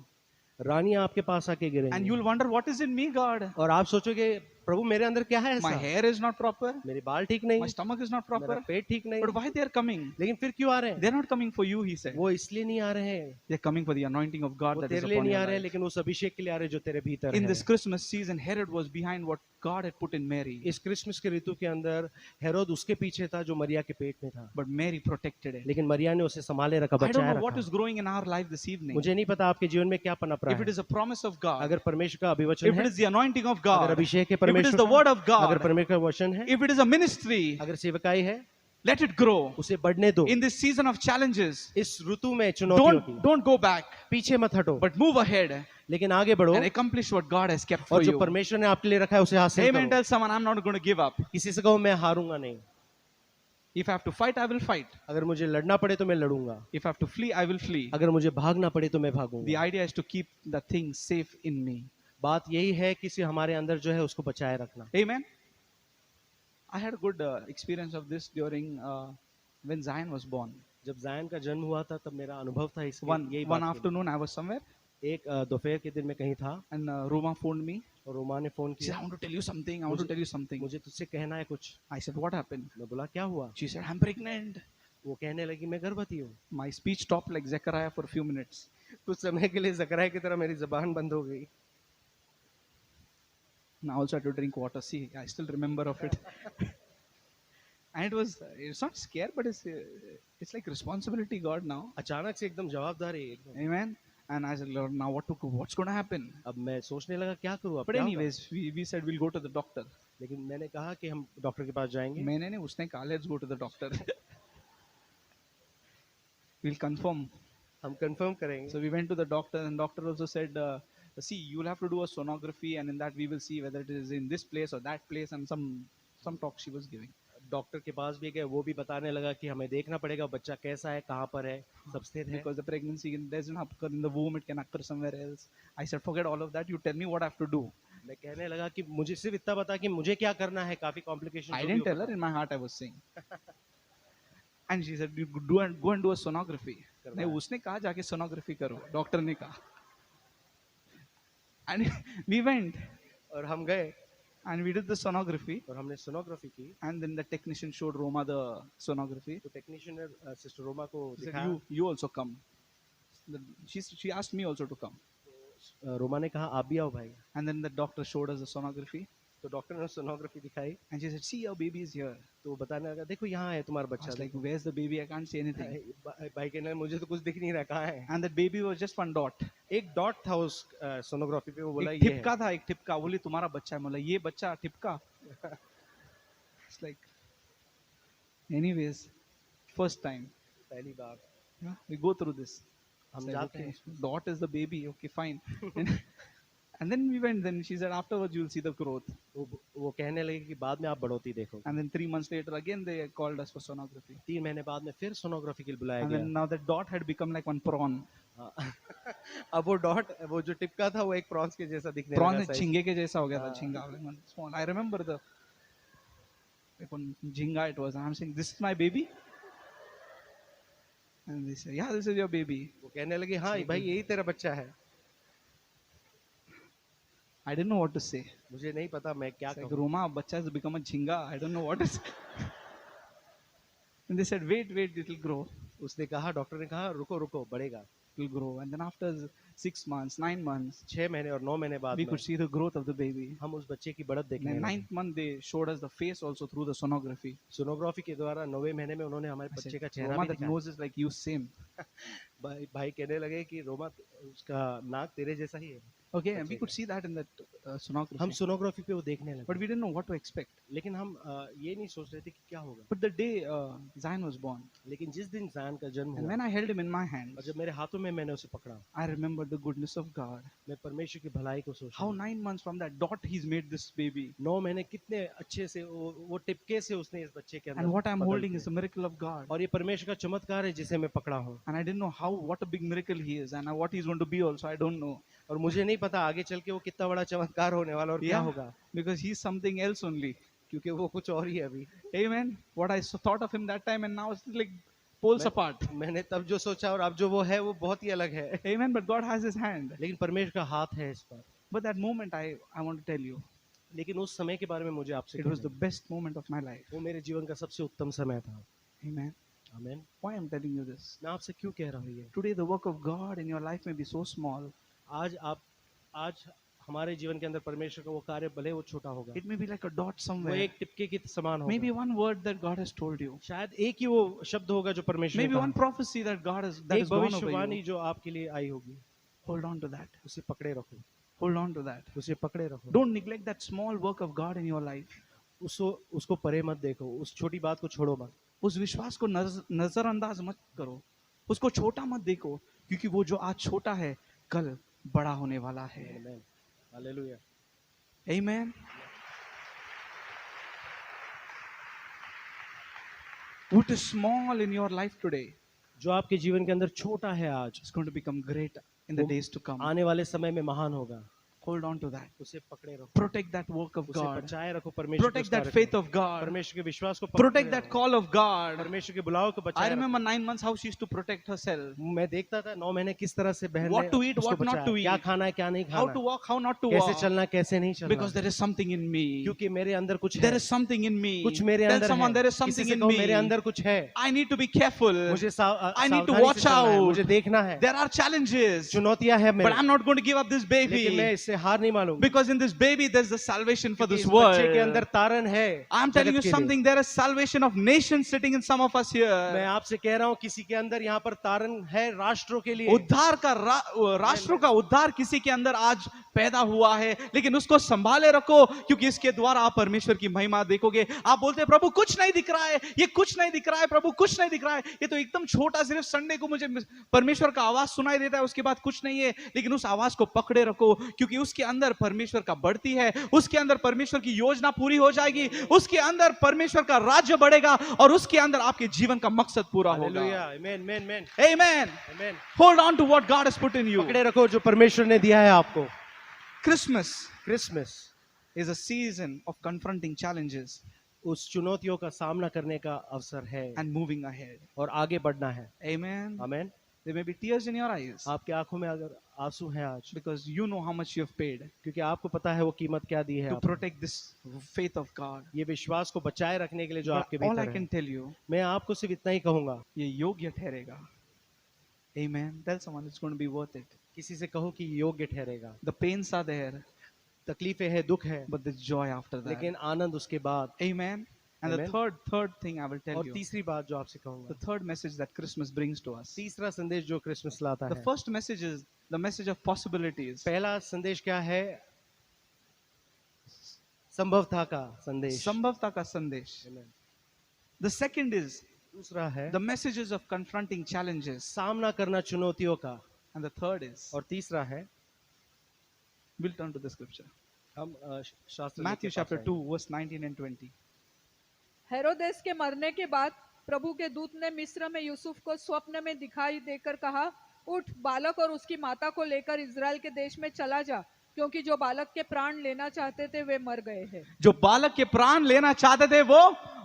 S3: रानियां आपके पास आके
S4: And
S3: गिरेंगी
S4: you'll wonder, what is in me, God?
S3: और आप सोचोगे प्रभु मेरे अंदर क्या है
S4: My
S3: ऐसा,
S4: hair is not proper.
S3: मेरे बाल ठीक नहीं,
S4: My stomach is not
S3: मेरा
S4: proper.
S3: पेट ठीक नहीं,
S4: But why they are coming?
S3: लेकिन फिर क्यों आ रहे हैं?
S4: They're not coming for you, he said.
S3: वो इसलिए नहीं आ रहे हैं,
S4: They're coming for the anointing of God
S3: वो
S4: that is
S3: तेरे लिए
S4: upon
S3: नहीं
S4: your
S3: आ रहे हैं,
S4: life.
S3: लेकिन उस अभिषेक के लिए आ रहे हैं जो तेरे भीतर
S4: In
S3: है।
S4: this Christmas season, Herod was behind what God had put in Mary.
S3: इस क्रिसमस के ऋतु के अंदर हेरोद उसके पीछे था जो मरिया के पेट में था,
S4: But Mary protected it.
S3: लेकिन मरिया ने उसे संभाले रखा,
S4: I don't
S3: बचाया
S4: know what
S3: रखा।
S4: is growing in our life this evening.
S3: मुझे नहीं पता आपके जीवन में क्या पनप रहा
S4: If it
S3: है,
S4: is a promise of God,
S3: अगर परमेश्वर का अभिवचन
S4: if it
S3: है,
S4: is the anointing of
S3: अगर
S4: God,
S3: अभिषेक है
S4: if it is
S3: परमेश्वर
S4: the word of
S3: का, अगर
S4: God,
S3: परमेश्वर का वचन है,
S4: if it is a ministry,
S3: अगर सेवकाई है,
S4: let it grow.
S3: उसे बढ़ने दो।
S4: In this season of challenges,
S3: इस ऋतु में चुनौतियों की
S4: don't go back,
S3: पीछे मत हटो,
S4: but move ahead
S3: लेकिन आगे बढ़ो
S4: and accomplish what God has kept for
S3: और जो
S4: you.
S3: परमेश्वर ने आपके लिए रखा है उसे हासिल
S4: Amen.
S3: करो।
S4: Tell someone, I'm not going to give up.
S3: किसी से कहो मैं हारूंगा नहीं,
S4: If I have to fight, I will fight.
S3: अगर मुझे लड़ना पड़े तो मैं लड़ूंगा,
S4: If I have to flee, I will flee.
S3: अगर मुझे भागना पड़े तो मैं
S4: The
S3: भागूंगा।
S4: idea is to keep the thing safe in me.
S3: बात यही है कि इसे हमारे अंदर जो है उसको बचाए रखना।
S4: Amen. I had a good experience of this during when Zion was born.
S3: जब जायन का जन्म हुआ था तब मेरा अनुभव था इसके
S4: One
S3: यही
S4: one
S3: बात की।
S4: afternoon, I was somewhere
S3: एक दोपहर के दिन में कहीं था
S4: and Roma phoned me.
S3: और रोमा ने फोन
S4: She said,
S3: किया,
S4: "I want to tell you something. I want to tell you something."
S3: मुझे तुझसे कहना है कुछ।
S4: I said, "What happened?"
S3: मैं बोला क्या हुआ?
S4: She said, "I'm pregnant."
S3: वो कहने लगी मैं गर्भवती हूँ।
S4: My speech stopped like Zechariah for a few minutes.
S3: कुछ समय के लिए जकरिया की तरह मेरी जबान बंद हो गई।
S4: And I also had to drink water. See, I still remember of it. And it's not scare, but it's like responsibility, God, now.
S3: अचानक से एकदम जवाबदारी एकदम।
S4: Amen. And I said, Lord, now what's going to happen?
S3: अब मैं सोचने लगा क्या करूँ अब
S4: But
S3: क्या होगा?
S4: anyways, we said we'll go to the doctor.
S3: लेकिन मैंने कहा कि हम डॉक्टर के पास जाएंगे।
S4: मैंने नहीं, उसने कहा, let's go to the doctor. We'll confirm.
S3: हम कंफर्म करेंगे।
S4: So we went to the doctor, and doctor also said, see, you'll have to do a sonography, and in that we will see whether it is in this place or that place, and some talk she was giving.
S3: Doctor के पास भी गए, वो भी बताने लगा कि हमें देखना पड़ेगा बच्चा कैसा है, कहाँ पर है, सब स्थित है।
S4: Because the pregnancy doesn't occur in the womb, it can occur somewhere else. I said, forget all of that. You tell me what I have to do.
S3: मैं कहने लगा कि मुझे सिर्फ इतना बता कि मुझे क्या करना है, काफी complication.
S4: I didn't tell her. In my heart, I was saying. And she said, you go and do a sonography. नहीं, उसने कहा जाके sonography करो. डॉक्टर ने कहा. And we went
S3: और हम गए
S4: and we did the sonography.
S3: और हमने सोनोग्राफी की।
S4: And then the technician showed Roma the sonography.
S3: तो टेक्नीशियन ने सिस्टर रोमा को
S4: He said,
S3: दिखाया।
S4: you also come. She asked me also to come.
S3: Roma ने कहा आप भी आओ भाई।
S4: And then the doctor showed us the sonography.
S3: तो डॉक्टर ने सोनोग्राफी दिखाई
S4: And she said, see, your baby is here.
S3: तो वो बताने लगा देखो यहाँ है तुम्हारा
S4: I
S3: बच्चा।
S4: was like, where's the baby? I can't see anything.
S3: भाई कहने लगा, मुझे तो कुछ दिख नहीं रहा, कहाँ है?
S4: And that baby was just one dot.
S3: एक डॉट था उस सोनोग्राफी पे, वो बोला
S4: एक
S3: ये है।
S4: ठिपका था, एक ठिपका. बोली तुम्हारा बच्चा है. बोला ये बच्चा ठिपका. It's like, anyways, first time.
S3: पहली बार
S4: Yeah, we go through this.
S3: हम
S4: It's like,
S3: जाते
S4: okay,
S3: हैं।
S4: dot is the baby. Okay, fine. And then we went. Then she said, afterwards you'll see the growth.
S3: वो कहने लगे कि बाद में आप बढ़ोतरी देखोगे।
S4: And then 3 months later, again they called us for sonography.
S3: 3 महीने बाद में फिर सोनोग्राफी के लिए बुलाया
S4: And
S3: गया।
S4: then now that dot had become like one prawn.
S3: हाँ। अब वो डॉट, वो जो टिपका था वो एक प्रॉन्स के जैसा दिखने
S4: Prawn
S3: लगा।
S4: झींगे के जैसा हो गया था.
S3: हाँ।
S4: झींगा like one small. I remember the like one झींगा it was. And I'm saying, this is my baby. And they said, yeah, this is your baby.
S3: वो कहने लगे हाँ भाई यही तेरा बच्चा है।
S4: I didn't know what to say.
S3: मुझे नहीं पता मैं क्या
S4: It's like,
S3: कहूँ।
S4: Roma, bacha has become a jhinga. I don't know what is. And they said, wait, it will grow.
S3: उसने कहा, डॉक्टर ने कहा रुको रुको बढ़ेगा।
S4: It will grow. And then after 6 months, 9 months,
S3: 6 महीने और 9 महीने बाद
S4: we
S3: में
S4: could see the growth of the baby.
S3: हम उस बच्चे की बढ़त
S4: In
S3: देखने
S4: the
S3: लगे।
S4: 9th month, they showed us the face also through the sonography.
S3: Sonography के द्वारा 9वें महीने में उन्होंने हमारे
S4: I
S3: बच्चे
S4: said,
S3: का चेहरा
S4: Roma,
S3: भी
S4: that
S3: दिखाया।
S4: nose is like you, same.
S3: भाई कहने लगे कि रोमा उसका नाक तेरे जैसा ही है।
S4: Okay, and we could see that in that
S3: हम
S4: sonography.
S3: सोनोग्राफी पे वो देखने
S4: But
S3: लगे,
S4: we didn't know what to expect.
S3: लेकिन हम ये नहीं सोच रहे थे कि क्या होगा।
S4: But the day Zion was born,
S3: लेकिन जिस दिन जान का जन्म
S4: and
S3: हुआ
S4: when I held him in my hands,
S3: और जब मेरे हाथों में मैंने उसे पकड़ा,
S4: I remembered the goodness of God.
S3: मैं परमेश्वर की भलाई को सोचा।
S4: How 9 months from that dot He's made this baby.
S3: 9 महीने कितने अच्छे से वो टिपके से उसने इस बच्चे के अंदर
S4: And what I'm
S3: बदल
S4: holding
S3: दिया।
S4: is a miracle of God.
S3: और ये परमेश्वर का चमत्कार है जिसे मैं पकड़ा हूँ।
S4: And I didn't know what a big miracle He is and what He's going to be also. I don't know.
S3: और मुझे नहीं पता आगे चल के वो कितना बड़ा चमत्कार होने वाला और क्या
S4: Yeah,
S3: होगा,
S4: because He's something else only.
S3: क्योंकि वो कुछ और ही है अभी।
S4: Amen. What I thought of Him that time and now it's like poles apart.
S3: मैंने तब जो सोचा और अब जो वो है वो बहुत ही अलग है।
S4: Amen. But God has His hand.
S3: लेकिन परमेश्वर का हाथ है इस पर।
S4: But that moment I want to tell you,
S3: लेकिन उस समय के बारे में मुझे आपसे
S4: it was the
S3: कहना
S4: best moment of my life.
S3: है। वो मेरे जीवन का सबसे उत्तम समय था।
S4: Amen.
S3: आमीन।
S4: Why I'm telling you this?
S3: मैं आपसे क्यों कह रहा हूँ ये?
S4: Today the work of God in your life may be so small.
S3: आज हमारे जीवन के अंदर परमेश्वर का वो कार्य भले वो छोटा होगा,
S4: It may be like a dot
S3: वो
S4: somewhere.
S3: एक टिपके के समान
S4: Maybe
S3: होगा।
S4: one word that God has told you.
S3: शायद एक ही वो शब्द होगा जो परमेश्वर ने
S4: Maybe one
S3: कहा।
S4: prophecy that God has that
S3: एक
S4: has gone over
S3: भविष्यवाणी
S4: you.
S3: जो आपके लिए आई होगी,
S4: Hold on to that.
S3: उसे पकड़े रखो,
S4: Hold on to that.
S3: उसे पकड़े रखो।
S4: Don't neglect that small work of God in your life.
S3: उसको परे मत देखो, उस छोटी बात को छोड़ो मत।
S4: उस विश्वास को नजरअंदाज मत करो, उसको छोटा मत देखो, क्योंकि वो जो आज छोटा है कल बड़ा होने वाला है.
S3: आमीन। Hallelujah.
S4: Amen. what is small in your life today
S3: जो आपके जीवन के अंदर छोटा है आज,
S4: is going to become great in the days to come.
S3: आने वाले समय में महान होगा.
S4: Hold on to that.
S3: उसे पकड़े रखो,
S4: Protect that work of
S3: उसे
S4: God.
S3: बचाए रखो, परमेश्वर
S4: Protect
S3: के
S4: that
S3: उस कार्य
S4: faith
S3: को,
S4: of God.
S3: परमेश्वर के विश्वास को
S4: Protect
S3: पकड़े
S4: that
S3: रहो,
S4: call of God.
S3: परमेश्वर के बुलाव को
S4: I
S3: बचाए
S4: remember
S3: रखो.
S4: 9 months how she used to protect herself.
S3: मैं देखता था 9 महीने किस तरह से बहन
S4: What
S3: ने
S4: to eat,
S3: उसको
S4: what not
S3: बचाया,
S4: to
S3: क्या
S4: eat.
S3: खाना है क्या नहीं
S4: How to
S3: खाना,
S4: walk, how not to
S3: कैसे
S4: walk.
S3: चलना कैसे नहीं चलना,
S4: Because there is something in me.
S3: क्योंकि मेरे अंदर कुछ
S4: There
S3: है,
S4: is something in me.
S3: कुछ मेरे
S4: Tell
S3: अंदर
S4: someone
S3: है,
S4: there is
S3: किसी
S4: something
S3: से
S4: in
S3: कहो
S4: me.
S3: मेरे अंदर कुछ है,
S4: I need to be careful.
S3: मुझे
S4: I need to
S3: सावधानी
S4: watch
S3: से चलना है,
S4: out.
S3: मुझे देखना है,
S4: There are challenges.
S3: चुनौतियां हैं
S4: But
S3: मेरे,
S4: I'm not going to give up this
S3: लेकिन मैं
S4: baby.
S3: इससे हार नहीं मानूंगा,
S4: Because in this baby there's the salvation for
S3: क्योंकि
S4: this
S3: इस बच्चे के अंदर
S4: world.
S3: तारण है.
S4: I'm telling you
S3: जगत के लिए.
S4: something. There is salvation of nations sitting in some of us
S3: मैं
S4: here.
S3: आपसे कह रहा हूँ किसी के अंदर यहाँ पर तारण है राष्ट्रों के लिए.
S4: उद्धार का राष्ट्रों का उद्धार किसी के अंदर आज पैदा हुआ है, लेकिन उसको संभाले रखो, क्योंकि इसके द्वारा आप परमेश्वर की महिमा देखोगे. आप बोलते हैं प्रभु कुछ नहीं दिख रहा है, ये कुछ नहीं दिख रहा है, प्रभु कुछ नहीं दिख रहा है, ये तो एकदम छोटा, सिर्फ संडे को मुझे परमेश्वर का आवाज सुनाई देता है, उसके बाद कुछ नहीं है. लेकिन उस आवाज को पकड़े रखो, क्योंकि उसके अंदर परमेश्वर का बढ़ती है, उसके अंदर परमेश्वर की योजना पूरी हो जाएगी, उसके अंदर परमेश्वर का राज्य बढ़ेगा और उसके अंदर आपके जीवन का मकसद पूरा होगा.
S3: Hallelujah, amen, amen, amen,
S4: Amen.
S3: Amen.
S4: Hold on to what God has put in you.
S3: पकड़े रखो जो परमेश्वर ने दिया है आपको.
S4: Christmas
S3: Christmas
S4: is a season of confronting challenges
S3: उस चुनौतियों का सामना करने का अवसर है
S4: and moving ahead.
S3: और आगे बढ़ना है.
S4: Amen.
S3: Amen.
S4: There may be tears in your eyes
S3: आपकी आंखों में अगर आंसू हैं आज,
S4: because you know how much you have paid
S3: क्योंकि आपको पता है वो कीमत क्या दी है
S4: to
S3: आपने.
S4: protect this faith of God.
S3: ये विश्वास को बचाए रखने के लिए जो
S4: But
S3: आपके
S4: all I
S3: भीतर
S4: can
S3: है.
S4: tell you,
S3: मैं आपको सिर्फ इतना ही कहूंगा,
S4: ये योग्य ठहरेगा. Amen. Tell someone it's going to be worth it.
S3: किसी से कहो कि योग्य ठहरेगा.
S4: The pains are there,
S3: तकलीफें है, दुख है,
S4: but there's joy after that.
S3: लेकिन आनंद उसके बाद.
S4: Amen. And the
S3: Amen.
S4: third thing I will tell
S3: और
S4: you,
S3: तीसरी बात जो आपसे
S4: the
S3: कहूंगा,
S4: third message that Christmas brings to us.
S3: तीसरा संदेश जो क्रिसमस लाता
S4: The
S3: है.
S4: first message is the message of possibilities.
S3: पहला संदेश क्या है? संभवता का संदेश.
S4: संभवता का संदेश.
S3: Amen.
S4: The second is
S3: दूसरा है
S4: the messages of confronting challenges.
S3: सामना करना चुनौतियों का.
S4: And the third is,
S3: और तीसरा है
S4: we'll turn to the scripture.
S3: हम शास्त्र
S4: Matthew
S3: के पास
S4: chapter
S3: आएंगे.
S4: 2, verse 19 and 20.
S5: हेरोदेस के मरने के बाद प्रभु के दूत ने मिस्र में यूसुफ को स्वप्न में दिखाई देकर कहा, उठ, बालक और उसकी माता को लेकर इज़राइल के देश में चला जा, क्योंकि जो बालक के प्राण लेना चाहते थे वे मर गए हैं.
S4: जो बालक के प्राण लेना चाहते थे वो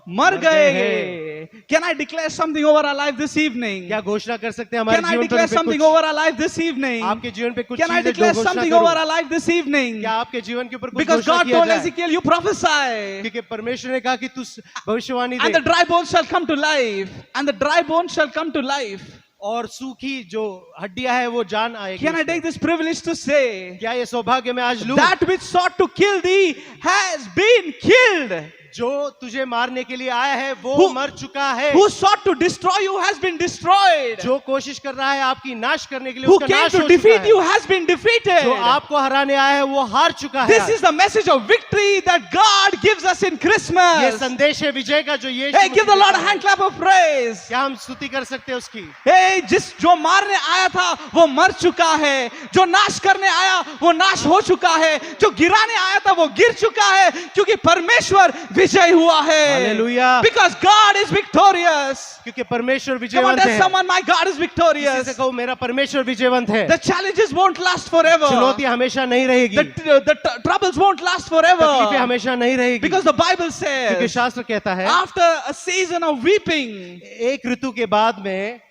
S4: मर गए हैं. Can I declare something over our life this evening?
S3: क्या घोषणा कर सकते हैं हमारे
S4: Can I
S3: जीवन
S4: declare
S3: पर
S4: something
S3: कुछ,
S4: over our life this evening?
S3: आपके जीवन पे कुछ
S4: Can I
S3: चीजें जो
S4: declare
S3: घोषणा
S4: something
S3: करूं?
S4: over our life this evening?
S3: क्या आपके जीवन के ऊपर कुछ
S4: Because
S3: घोषणा
S4: God
S3: किया
S4: told
S3: जाए?
S4: Ezekiel, you prophesy.
S3: क्योंकि परमेश्वर ने कहा कि तू भविष्यवाणी
S4: And the
S3: they
S4: dry bones shall come to life. And the dry bones shall come to life.
S3: और सूखी जो हड्डियां है वो जान आएगी.
S4: Can I take this privilege to say,
S3: क्या ये सौभाग्य मैं आज लूं?
S4: that which sought to kill thee has been killed.
S3: जो तुझे मारने के लिए आया है वो
S4: Who-
S3: मर चुका है.
S4: Who sought to destroy you has been destroyed.
S3: जो कोशिश कर रहा है आपकी नाश करने के लिए
S4: Who
S3: उसका
S4: came
S3: नाश
S4: to
S3: हो
S4: defeat
S3: चुका
S4: you
S3: है.
S4: has been defeated.
S3: जो आपको हराने आया है वो हार चुका है.
S4: This is the message of victory that God gives us in
S3: ये
S4: Christmas.
S3: संदेश है विजय का जो ये
S4: Hey, give the Lord a hand clap of praise.
S3: क्या हम स्तुति कर सकते हैं उसकी?
S4: Hey, जो मारने आया था वो मर चुका है, जो नाश करने आया वो नाश हो चुका है, जो गिराने आया था वो गिर चुका है, क्योंकि परमेश्वर विजय हुआ है.
S3: Hallelujah.
S4: Because God is victorious.
S3: क्योंकि परमेश्वर
S4: Come on,
S3: विजयवंत
S4: tell
S3: है.
S4: someone, my God is
S3: किसी
S4: victorious.
S3: से कहो मेरा परमेश्वर विजयवंत है.
S4: The challenges won't last forever.
S3: चुनौती हमेशा नहीं रहेगी.
S4: The troubles won't last
S3: तकलीफें
S4: forever.
S3: हमेशा नहीं रहेगी.
S4: Because the Bible
S3: क्योंकि
S4: says,
S3: शास्त्र कहता है
S4: after a season of weeping,
S3: एक ऋतु के बाद में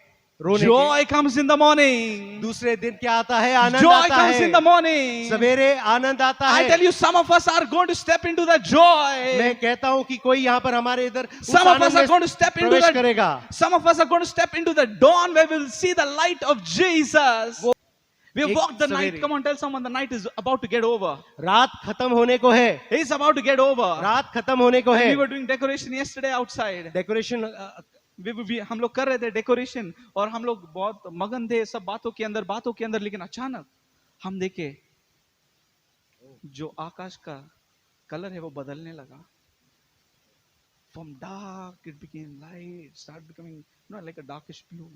S3: रोने के
S4: joy comes in the morning.
S3: दूसरे दिन क्या आता है? आनंद
S4: Joy
S3: आता
S4: comes in the
S3: है.
S4: morning.
S3: सवेरे आनंद आता
S4: I tell
S3: है.
S4: you, some of us are going to step into that joy.
S3: मैं कहता हूँ कि कोई यहाँ पर हमारे इधर उस
S4: Some of us
S3: Anand
S4: are
S3: में
S4: going to step into
S3: प्रवेश
S4: that.
S3: करेगा.
S4: Some of us are going to step into the dawn where we will see the light of Jesus. We have
S3: एक
S4: walked the night.
S3: सवेरे.
S4: Come on, tell someone the night is about to get over.
S3: रात खत्म होने को है.
S4: It's about to get over.
S3: रात खत्म होने को है.
S4: We were doing decoration yesterday outside.
S3: Decoration
S4: हम लोग कर रहे थे डेकोरेशन और हम लोग बहुत मगन थे सब बातों के अंदर, लेकिन अचानक हम देखे जो आकाश का कलर है वो बदलने लगा. From dark it became light, started becoming like a darkish blue,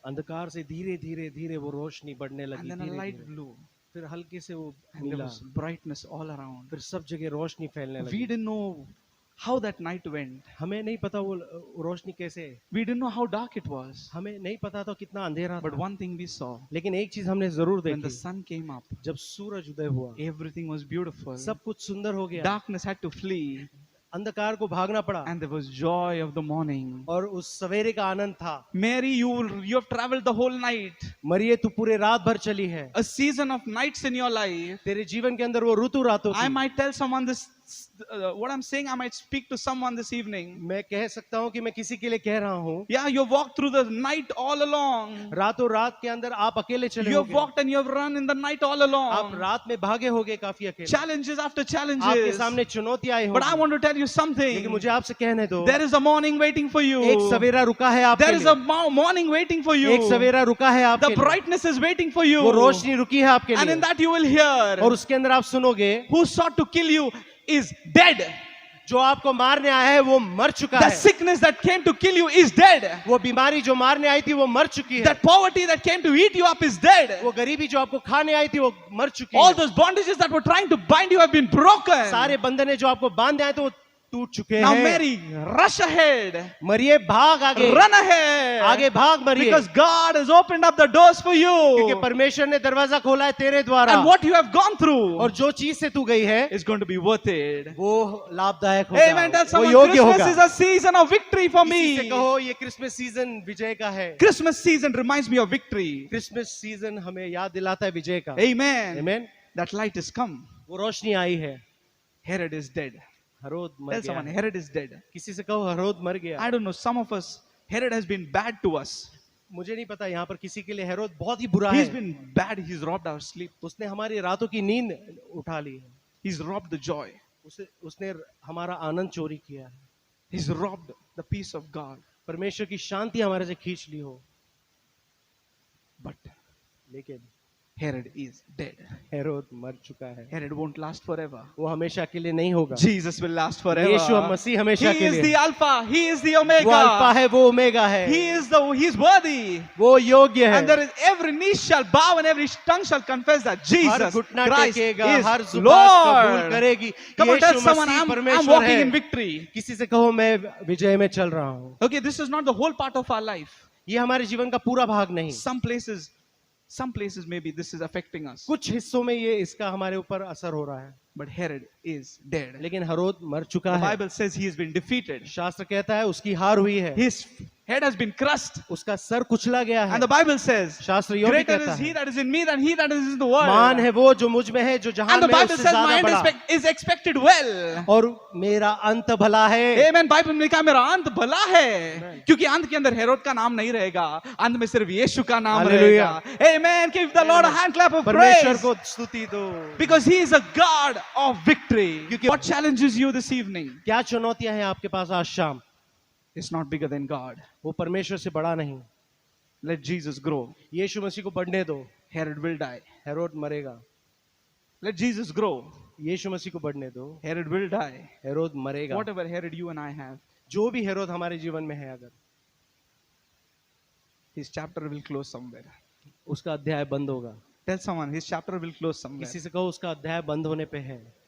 S3: अंधकार से धीरे धीरे धीरे वो रोशनी बढ़ने लगी.
S4: and then a
S3: धीरे
S4: light
S3: धीरे.
S4: blue,
S3: फिर हल्के से वो
S4: and there
S3: Neela.
S4: was brightness all around.
S3: फिर सब जगह रोशनी फैलने
S4: We
S3: लगी.
S4: didn't know how that night went.
S3: हमें नहीं पता वो रोशनी कैसे,
S4: We didn't know how dark it was.
S3: हमें नहीं पता था कितना अंधेरा
S4: But
S3: था।
S4: one thing we saw,
S3: लेकिन एक चीज हमने जरूर
S4: when the
S3: देखी,
S4: sun came up,
S3: जब सूरज उदय हुआ
S4: everything was beautiful.
S3: सब कुछ सुंदर हो गया,
S4: Darkness had to flee,
S3: अंधकार को भागना पड़ा
S4: and there was joy of the morning.
S3: और उस सवेरे का आनंद था।
S4: Mary, you have traveled the whole night.
S3: मरिए तू पूरे रात भर चली है,
S4: A season of nights in your life.
S3: तेरे जीवन के अंदर वो ऋतु रातों
S4: I
S3: की।
S4: might tell someone this, what I'm saying, I might speak to someone this evening.
S3: मैं कह सकता हूँ कि मैं किसी के लिए कह रहा हूँ,
S4: Yeah, you have walked through the night all along.
S3: रातों रात के अंदर आप अकेले चले
S4: You have
S3: होगे,
S4: walked and you have run in the night all
S3: आप
S4: along.
S3: रात में भागे होगे काफी अकेले,
S4: Challenges after
S3: आपके
S4: challenges.
S3: सामने चुनौतियां आई
S4: But I
S3: होंगी,
S4: want to tell you
S3: लेकिन
S4: something.
S3: मुझे आपसे कहने दो,
S4: There is a morning waiting for you.
S3: एक सवेरा रुका है आपके
S4: There is a
S3: लिए,
S4: morning waiting for you.
S3: एक सवेरा रुका है आपके
S4: The
S3: लिए,
S4: brightness is waiting for you.
S3: वो रोशनी रुकी है आपके
S4: And in
S3: लिए,
S4: that you will hear,
S3: और उसके अंदर आप सुनोगे,
S4: who sought to kill you is dead.
S3: जो आपको मारने आया है वो मर चुका
S4: The
S3: है,
S4: sickness that came to kill you is dead.
S3: वो बीमारी जो मारने आई थी वो मर चुकी है,
S4: That poverty that came to eat you up is dead.
S3: वो गरीबी जो आपको खाने आई थी वो मर चुकी
S4: All
S3: है,
S4: those bondages that were trying to bind you have been broken.
S3: सारे बंधने जो आपको बांधे आए थे वो टूट चुके
S4: Now
S3: हैं।
S4: Mary, rush ahead.
S3: मरिए, भाग आगे,
S4: Run ahead.
S3: आगे भाग मरिए,
S4: Because God has opened up the doors for
S3: क्योंकि
S4: you.
S3: परमेश्वर ने दरवाजा खोला है तेरे द्वारा,
S4: And what you have gone through
S3: और जो चीज से तू गई है
S4: is going to be worth it.
S3: वो लाभदायक
S4: Amen. Tell
S3: होगा, वो
S4: someone,
S3: योग्य
S4: Christmas
S3: होगा।
S4: is a season of victory for
S3: किसी से
S4: me.
S3: कहो ये क्रिसमस सीजन विजय का है,
S4: Christmas season reminds me of victory.
S3: Christmas season हमें याद दिलाता है विजय का।
S4: Amen.
S3: आमीन।
S4: That light is come.
S3: वो रोशनी आई है,
S4: Herod is dead.
S3: हेरोद मर
S4: Tell
S3: गया
S4: someone,
S3: है।
S4: Herod is dead.
S3: किसी से कहो हेरोद मर गया।
S4: I don't know, some of us, Herod has been bad to us.
S3: मुझे नहीं पता, यहाँ पर किसी के लिए हेरोद बहुत ही बुरा
S4: He's
S3: है,
S4: been bad. He's robbed our sleep.
S3: उसने हमारी रातों की नींद उठा ली है,
S4: He's robbed the joy.
S3: उसने हमारा आनंद चोरी किया है,
S4: He's robbed the peace of God.
S3: परमेश्वर की शांति हमारे से खींच ली हो,
S4: But
S3: लेकिन
S4: Herod is dead.
S3: हेरोद मर चुका है,
S4: Herod won't last forever.
S3: वो हमेशा के लिए नहीं होगा।
S4: Jesus will last forever.
S3: Yeshu Masih
S4: He
S3: हमेशा के
S4: is
S3: लिए,
S4: the Alpha. He is the
S3: वो अल्फा
S4: Omega.
S3: है, वो ओमेगा है,
S4: He's worthy.
S3: वो योग्य है।
S4: And there is every knee shall bow and every tongue shall confess that
S3: her
S4: Jesus
S3: घुटना
S4: Christ
S3: टेकेगा, हर
S4: is
S3: जुबान कबूल
S4: Lord.
S3: करेगी,
S4: Come on, tell
S3: Yeshu
S4: someone
S3: Masih
S4: I'm
S3: परमेश्वर
S4: walking
S3: है।
S4: in victory.
S3: किसी से कहो मैं विजय में चल रहा हूँ।
S4: Okay, this is not the whole part of our life.
S3: ये हमारे जीवन का पूरा भाग नहीं,
S4: Some places maybe this is affecting us.
S3: कुछ हिस्सों में ये इसका हमारे ऊपर असर हो रहा है,
S4: But Herod is dead.
S3: लेकिन हेरोद मर चुका
S4: The
S3: है।
S4: Bible says he has been defeated.
S3: शास्त्र कहता है उसकी हार हुई है,
S4: His head has been crushed.
S3: उसका सर कुचला गया है।
S4: And the Bible says,
S3: शास्त्र यो भी
S4: greater
S3: कहता
S4: is he
S3: है,
S4: that is in me than he that is in the world.
S3: मान है वो जो मुझ में है, जो जहान
S4: And the
S3: में है
S4: Bible
S3: उससे
S4: says my
S3: ज्यादा
S4: end
S3: बड़ा,
S4: is expected well.
S3: और मेरा अंत भला है।
S4: Amen. Bible में लिखा है मेरा अंत भला है, क्योंकि अंत के अंदर हेरोद का नाम नहीं रहेगा, अंत में सिर्फ यीशु का नाम
S3: Hallelujah.
S4: रहेगा. Amen. Give the Lord a hand clap of
S3: परमेश्वर
S4: praise.
S3: को स्तुति दो,
S4: Because he is a God of victory.
S3: क्योंकि-
S4: What challenges you this evening?
S3: क्या चुनौतियां हैं आपके पास आज शाम?
S4: It's not bigger than God.
S3: वो परमेश्वर से बड़ा नहीं।
S4: Let Jesus grow.
S3: यीशु मसीह को बढ़ने दो,
S4: Herod will die.
S3: हेरोद मरेगा।
S4: Let Jesus grow.
S3: यीशु मसीह को बढ़ने दो,
S4: Herod will die.
S3: हेरोद मरेगा।
S4: Whatever Herod you and I have,
S3: जो भी हेरोद हमारे जीवन में है, अगर
S4: his chapter will close somewhere.
S3: उसका अध्याय बंद होगा।
S4: Tell someone his chapter will close somewhere.
S3: किसी से कहो उसका अध्याय बंद होने पे है।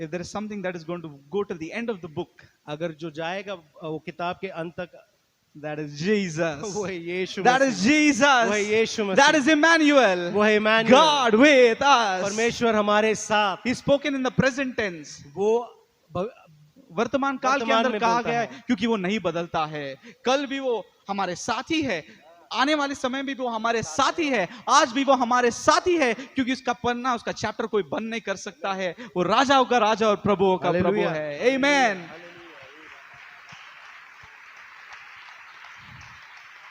S4: If there is something that is going to go till the end of the book,
S3: अगर जो जाएगा वो किताब के अंत तक,
S4: that is Jesus.
S3: वो है यीशु
S4: That
S3: मसीह।
S4: is Jesus.
S3: वो है यीशु मसीह।
S4: That is Emmanuel.
S3: वो है इमानुएल,
S4: God with us.
S3: परमेश्वर हमारे साथ।
S4: He spoken in the present tense.
S3: वो भ-
S4: वर्तमान काल के
S3: वर्तमान
S4: अंदर
S3: में
S4: कहा
S3: बोलता
S4: गया
S3: है।
S4: है, क्योंकि वो नहीं बदलता है। कल भी वो हमारे साथी है, आने वाले समय में भी वो हमारे साथी है, आज भी वो हमारे साथी है, क्योंकि उसका पन्ना, उसका चैप्टर कोई बंद नहीं कर सकता है। वो राजाओं का राजा और प्रभुओं का प्रभु
S3: Hallelujah.
S4: है। Amen.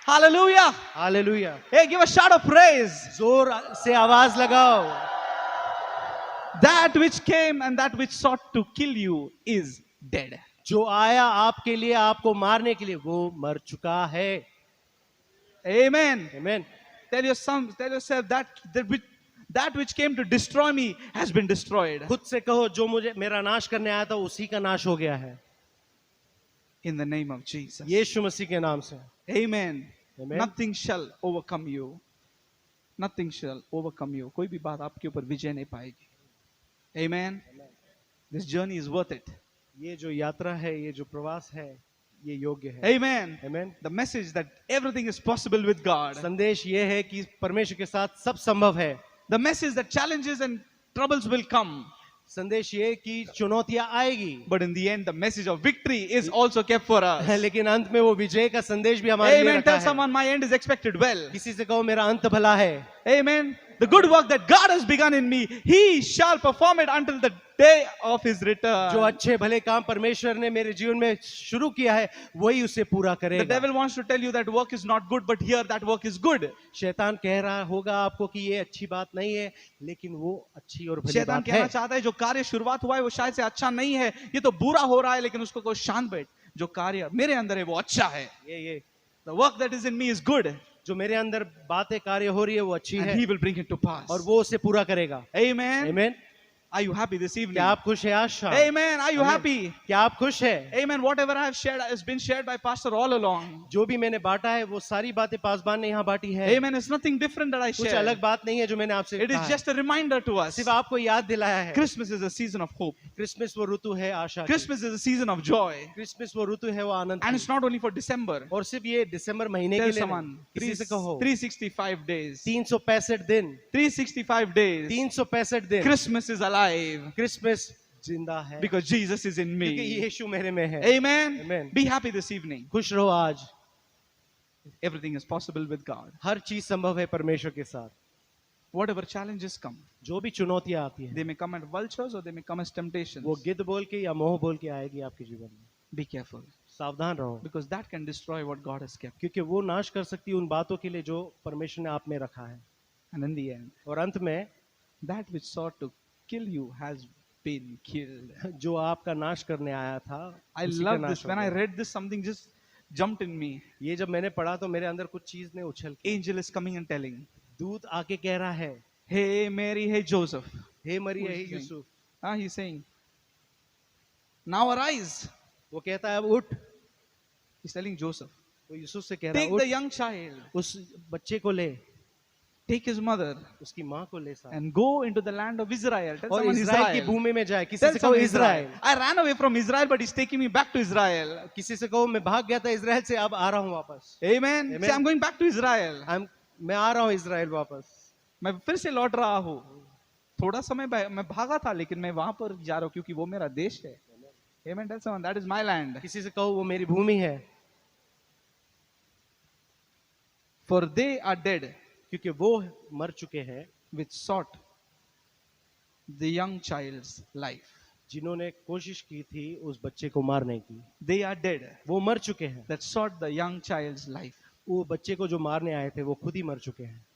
S4: Hallelujah.
S3: Hallelujah.
S4: Hey, give a shout of praise.
S3: जोर से आवाज लगाओ।
S4: That which came and that which sought to kill you is dead.
S3: जो आया आपके लिए, आपको मारने के लिए, वो मर चुका है।
S4: Amen.
S3: आमीन।
S4: Tell yourself that which came to destroy me has been destroyed.
S3: खुद से कहो जो मुझे मेरा नाश करने आया था उसी का नाश हो गया है,
S4: In the name of Jesus.
S3: यीशु मसीह के नाम से।
S4: Amen.
S3: Amen.
S4: Nothing shall overcome you. Nothing shall overcome you. कोई भी बात आपके ऊपर विजय नहीं पाएगी. Amen. This journey is worth it.
S3: ये जो यात्रा है, ये जो प्रवास है, ये योग्य है।
S4: Amen.
S3: आमीन।
S4: The message that everything is possible with God.
S3: संदेश ये है कि परमेश्वर के साथ सब संभव है।
S4: The message that challenges and troubles will come.
S3: संदेश ये कि चुनौतियां आएगी,
S4: But in the end, the message of victory is also kept for us.
S3: लेकिन अंत में वो विजय का संदेश भी हमारे लिए
S4: Amen.
S3: रखा
S4: Tell
S3: है।
S4: someone, my end is expected well.
S3: किसी से कहो मेरा अंत भला है।
S4: Amen. The good work that God has begun in me, He shall perform it until the day of His
S3: जो
S4: return.
S3: अच्छे भले काम परमेश्वर ने मेरे जीवन में शुरू किया है, वही उसे पूरा
S4: The
S3: करेगा।
S4: devil wants to tell you that work is not good, but here that work is good.
S3: शैतान कह रहा होगा आपको कि ये अच्छी बात नहीं है, लेकिन वो अच्छी और भली
S4: शैतान
S3: बात
S4: कहना
S3: है।
S4: चाहता है जो कार्य शुरुआत हुआ है वो शायद से अच्छा नहीं है, ये तो बुरा हो रहा है, लेकिन उसको कोई शांत बैठ, जो कार्य मेरे अंदर है वो अच्छा है.
S3: ये
S4: The work that is in me is good,
S3: जो मेरे अंदर बातें कार्य हो रही है वो अच्छी
S4: and
S3: है
S4: He will bring it to pass.
S3: और वो उसे पूरा करेगा।
S4: Amen.
S3: आमीन।
S4: Are you happy this evening?
S3: क्या आप खुश हैं आज शाम?
S4: Amen. Are you
S3: Amen.
S4: happy?
S3: क्या आप खुश हैं?
S4: Amen. Whatever I have shared has been shared by Pastor all along.
S3: जो भी मैंने बांटा है वो सारी बातें पासबान ने यहाँ बांटी है।
S4: Amen. It's nothing different that I
S3: कुछ
S4: shared.
S3: अलग बात नहीं है जो मैंने आपसे
S4: It is
S3: कहा है।
S4: just a reminder to us.
S3: सिर्फ आपको याद दिलाया है।
S4: Christmas is a season of hope.
S3: Christmas वो ऋतु है आशा की।
S4: Christmas is a season of joy.
S3: Christmas वो ऋतु है वो आनंद
S4: And
S3: की।
S4: it's not only for December.
S3: और सिर्फ ये दिसंबर महीने के
S4: Tell
S3: लिए
S4: someone,
S3: नहीं। किसी से कहो
S4: 365 days.
S3: 365 दिन
S4: 365 days.
S3: 365 दिन
S4: Christmas is alive
S3: क्रिसमस जिंदा है
S4: because Jesus is in
S3: क्योंकि
S4: me.
S3: यीशु मेरे में है।
S4: Amen.
S3: Amen.
S4: Be happy this evening.
S3: खुश रहो आज।
S4: Everything is possible with God.
S3: हर चीज संभव है परमेश्वर के साथ।
S4: Whatever challenges come,
S3: जो भी चुनौतियां आती हैं
S4: they may come as vultures or they may come as temptations.
S3: वो गिद्ध बोल के या मोह बोल के आएगी आपके जीवन में।
S4: Be careful
S3: सावधान रहो
S4: because that can destroy what God has kept.
S3: क्योंकि वो नाश कर सकती है उन बातों के लिए जो परमेश्वर ने आप में रखा है।
S4: And in the end,
S3: और अंत में
S4: that which sought to kill you has been killed.
S3: जो आपका नाश करने आया था
S4: I
S3: उसी का
S4: love
S3: नाश
S4: this.
S3: हो
S4: When I
S3: गया।
S4: read this, something just jumped in me.
S3: ये जब मैंने पढ़ा तो मेरे अंदर कुछ चीज ने उछल की।
S4: Angel is coming and telling,
S3: दूत आके कह रहा है,
S4: hey Mary, hey Joseph.
S3: Hey Maria
S4: Who
S3: hey
S4: is saying?
S3: Yusuf.
S4: He's saying, now arise.
S3: वो कहता है अब उठ।
S4: He's telling Joseph,
S3: वो यूसुफ से कह रहा है
S4: take the
S3: उठ,
S4: young child,
S3: उस बच्चे को ले,
S4: take his mother,
S3: उसकी माँ को ले साथ
S4: and go into the land of Israel. Tell
S3: और
S4: someone
S3: इज़राइल की
S4: Israel.
S3: भूमि में जाए। किसी
S4: Tell
S3: से कहो
S4: someone
S3: Israel.
S4: Israel. I ran away from Israel, but he's taking me back to Israel.
S3: किसी से कहो मैं भाग गया था इज़राइल से, अब आ रहा हूँ वापस।
S4: Amen.
S3: Amen.
S4: Say, I'm going back to Israel.
S3: मैं आ रहा हूँ इज़राइल वापस।
S4: मैं फिर से लौट रहा हूँ। थोड़ा समय मैं भागा था, लेकिन मैं वहां पर जा रहा हूँ क्योंकि वो मेरा देश है। Amen. Tell someone, that is my land.
S3: किसी से कहो वो मेरी भूमि है,
S4: For they are dead
S3: क्योंकि वो मर चुके हैं
S4: which sought the young child's life.
S3: जिन्होंने कोशिश की थी उस बच्चे को मारने की।
S4: They are dead
S3: वो मर चुके हैं।
S4: that sought the young child's life.
S3: वो बच्चे को जो मारने आए थे वो खुद ही मर चुके हैं।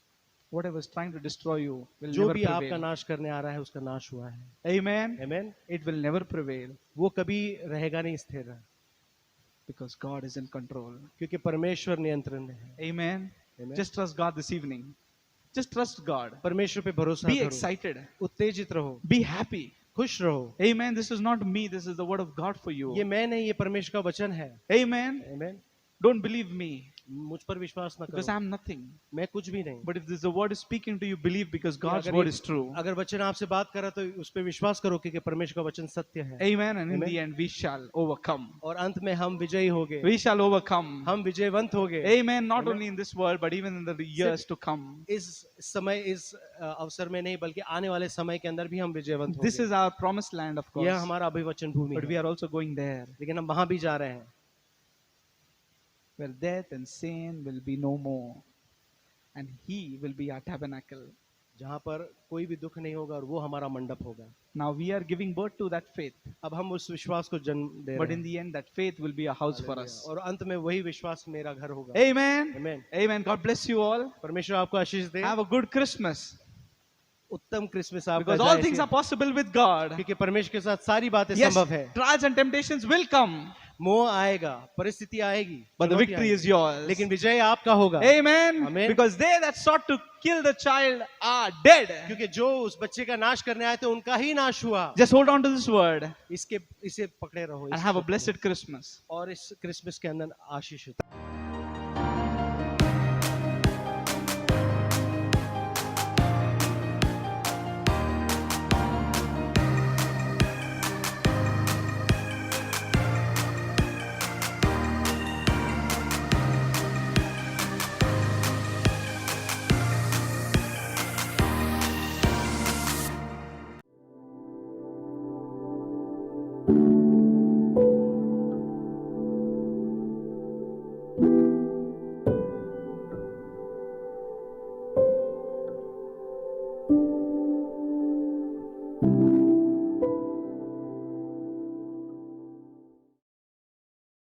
S4: Whatever is trying to destroy you will
S3: जो
S4: never
S3: भी आपका
S4: prevail.
S3: नाश करने आ रहा है उसका नाश हुआ है।
S4: Amen.
S3: आमीन।
S4: It will never prevail
S3: वो कभी रहेगा नहीं स्थिर,
S4: because God is in control.
S3: क्योंकि परमेश्वर नियंत्रण में है।
S4: Amen.
S3: Amen.
S4: Just trust God this evening. Just trust God.
S3: परमेश्वर पे भरोसा
S4: Be
S3: करो,
S4: excited.
S3: उत्तेजित रहो,
S4: Be happy.
S3: खुश रहो।
S4: Amen. This is not me. This is the word of God for you.
S3: ये मैं नहीं, ये परमेश्वर का वचन है।
S4: Amen.
S3: आमीन।
S4: Don't believe me
S3: मुझ पर विश्वास न
S4: because
S3: करो,
S4: I'm nothing.
S3: मैं कुछ भी नहीं।
S4: But if this the word is speaking to you, believe because God's
S3: अगर
S4: word
S3: ये-
S4: is true.
S3: अगर वचन आपसे बात करा तो उस पर विश्वास करो क्योंकि परमेश्वर का वचन सत्य है।
S4: Amen. And in
S3: Amen.
S4: the end, we shall overcome.
S3: और अंत में हम विजयी होंगे,
S4: We shall overcome.
S3: हम विजयवंत होंगे।
S4: Amen. Not
S3: Amen.
S4: only in this world, but even in the years to come.
S3: इस समय इस अवसर में नहीं बल्कि आने वाले समय के अंदर भी हम विजयवंत
S4: This
S3: होंगे।
S4: is our promised land, of course.
S3: यह हमारा अभिवचन भूमि
S4: But we
S3: है,
S4: are also going there,
S3: लेकिन हम वहां भी जा रहे हैं
S4: where death and sin will be no more. And He will be our tabernacle.
S3: जहां पर कोई भी दुख नहीं होगा और वो हमारा मंडप होगा।
S4: Now we are giving birth to that faith.
S3: अब हम उस विश्वास को जन्म दे
S4: But
S3: रहे
S4: in
S3: हैं
S4: the end, that faith will be a house for us.
S3: और अंत में वही विश्वास मेरा घर होगा।
S4: Amen.
S3: Amen.
S4: Amen. God bless you all.
S3: परमेश्वर आपको आशीष दे।
S4: Have a good Christmas.
S3: उत्तम क्रिसमस आपका
S4: Because all
S3: जाए
S4: things
S3: ऐसे-
S4: are possible with God.
S3: क्योंकि परमेश्वर के साथ सारी बातें
S4: Yes,
S3: संभव है।
S4: trials and temptations will come.
S3: मोह आएगा, परिस्थिति आएगी,
S4: But the
S3: चुनौती
S4: victory
S3: आएगी,
S4: is yours.
S3: लेकिन विजय आपका होगा।
S4: Amen.
S3: Amen.
S4: Because they that sought to kill the child are dead.
S3: क्योंकि जो उस बच्चे का नाश करने आए थे उनका ही नाश हुआ।
S4: Just hold on to this word
S3: इसे पकड़े रहो
S4: and have a blessed Christmas.
S3: और इस क्रिसमस के अंदर आशीष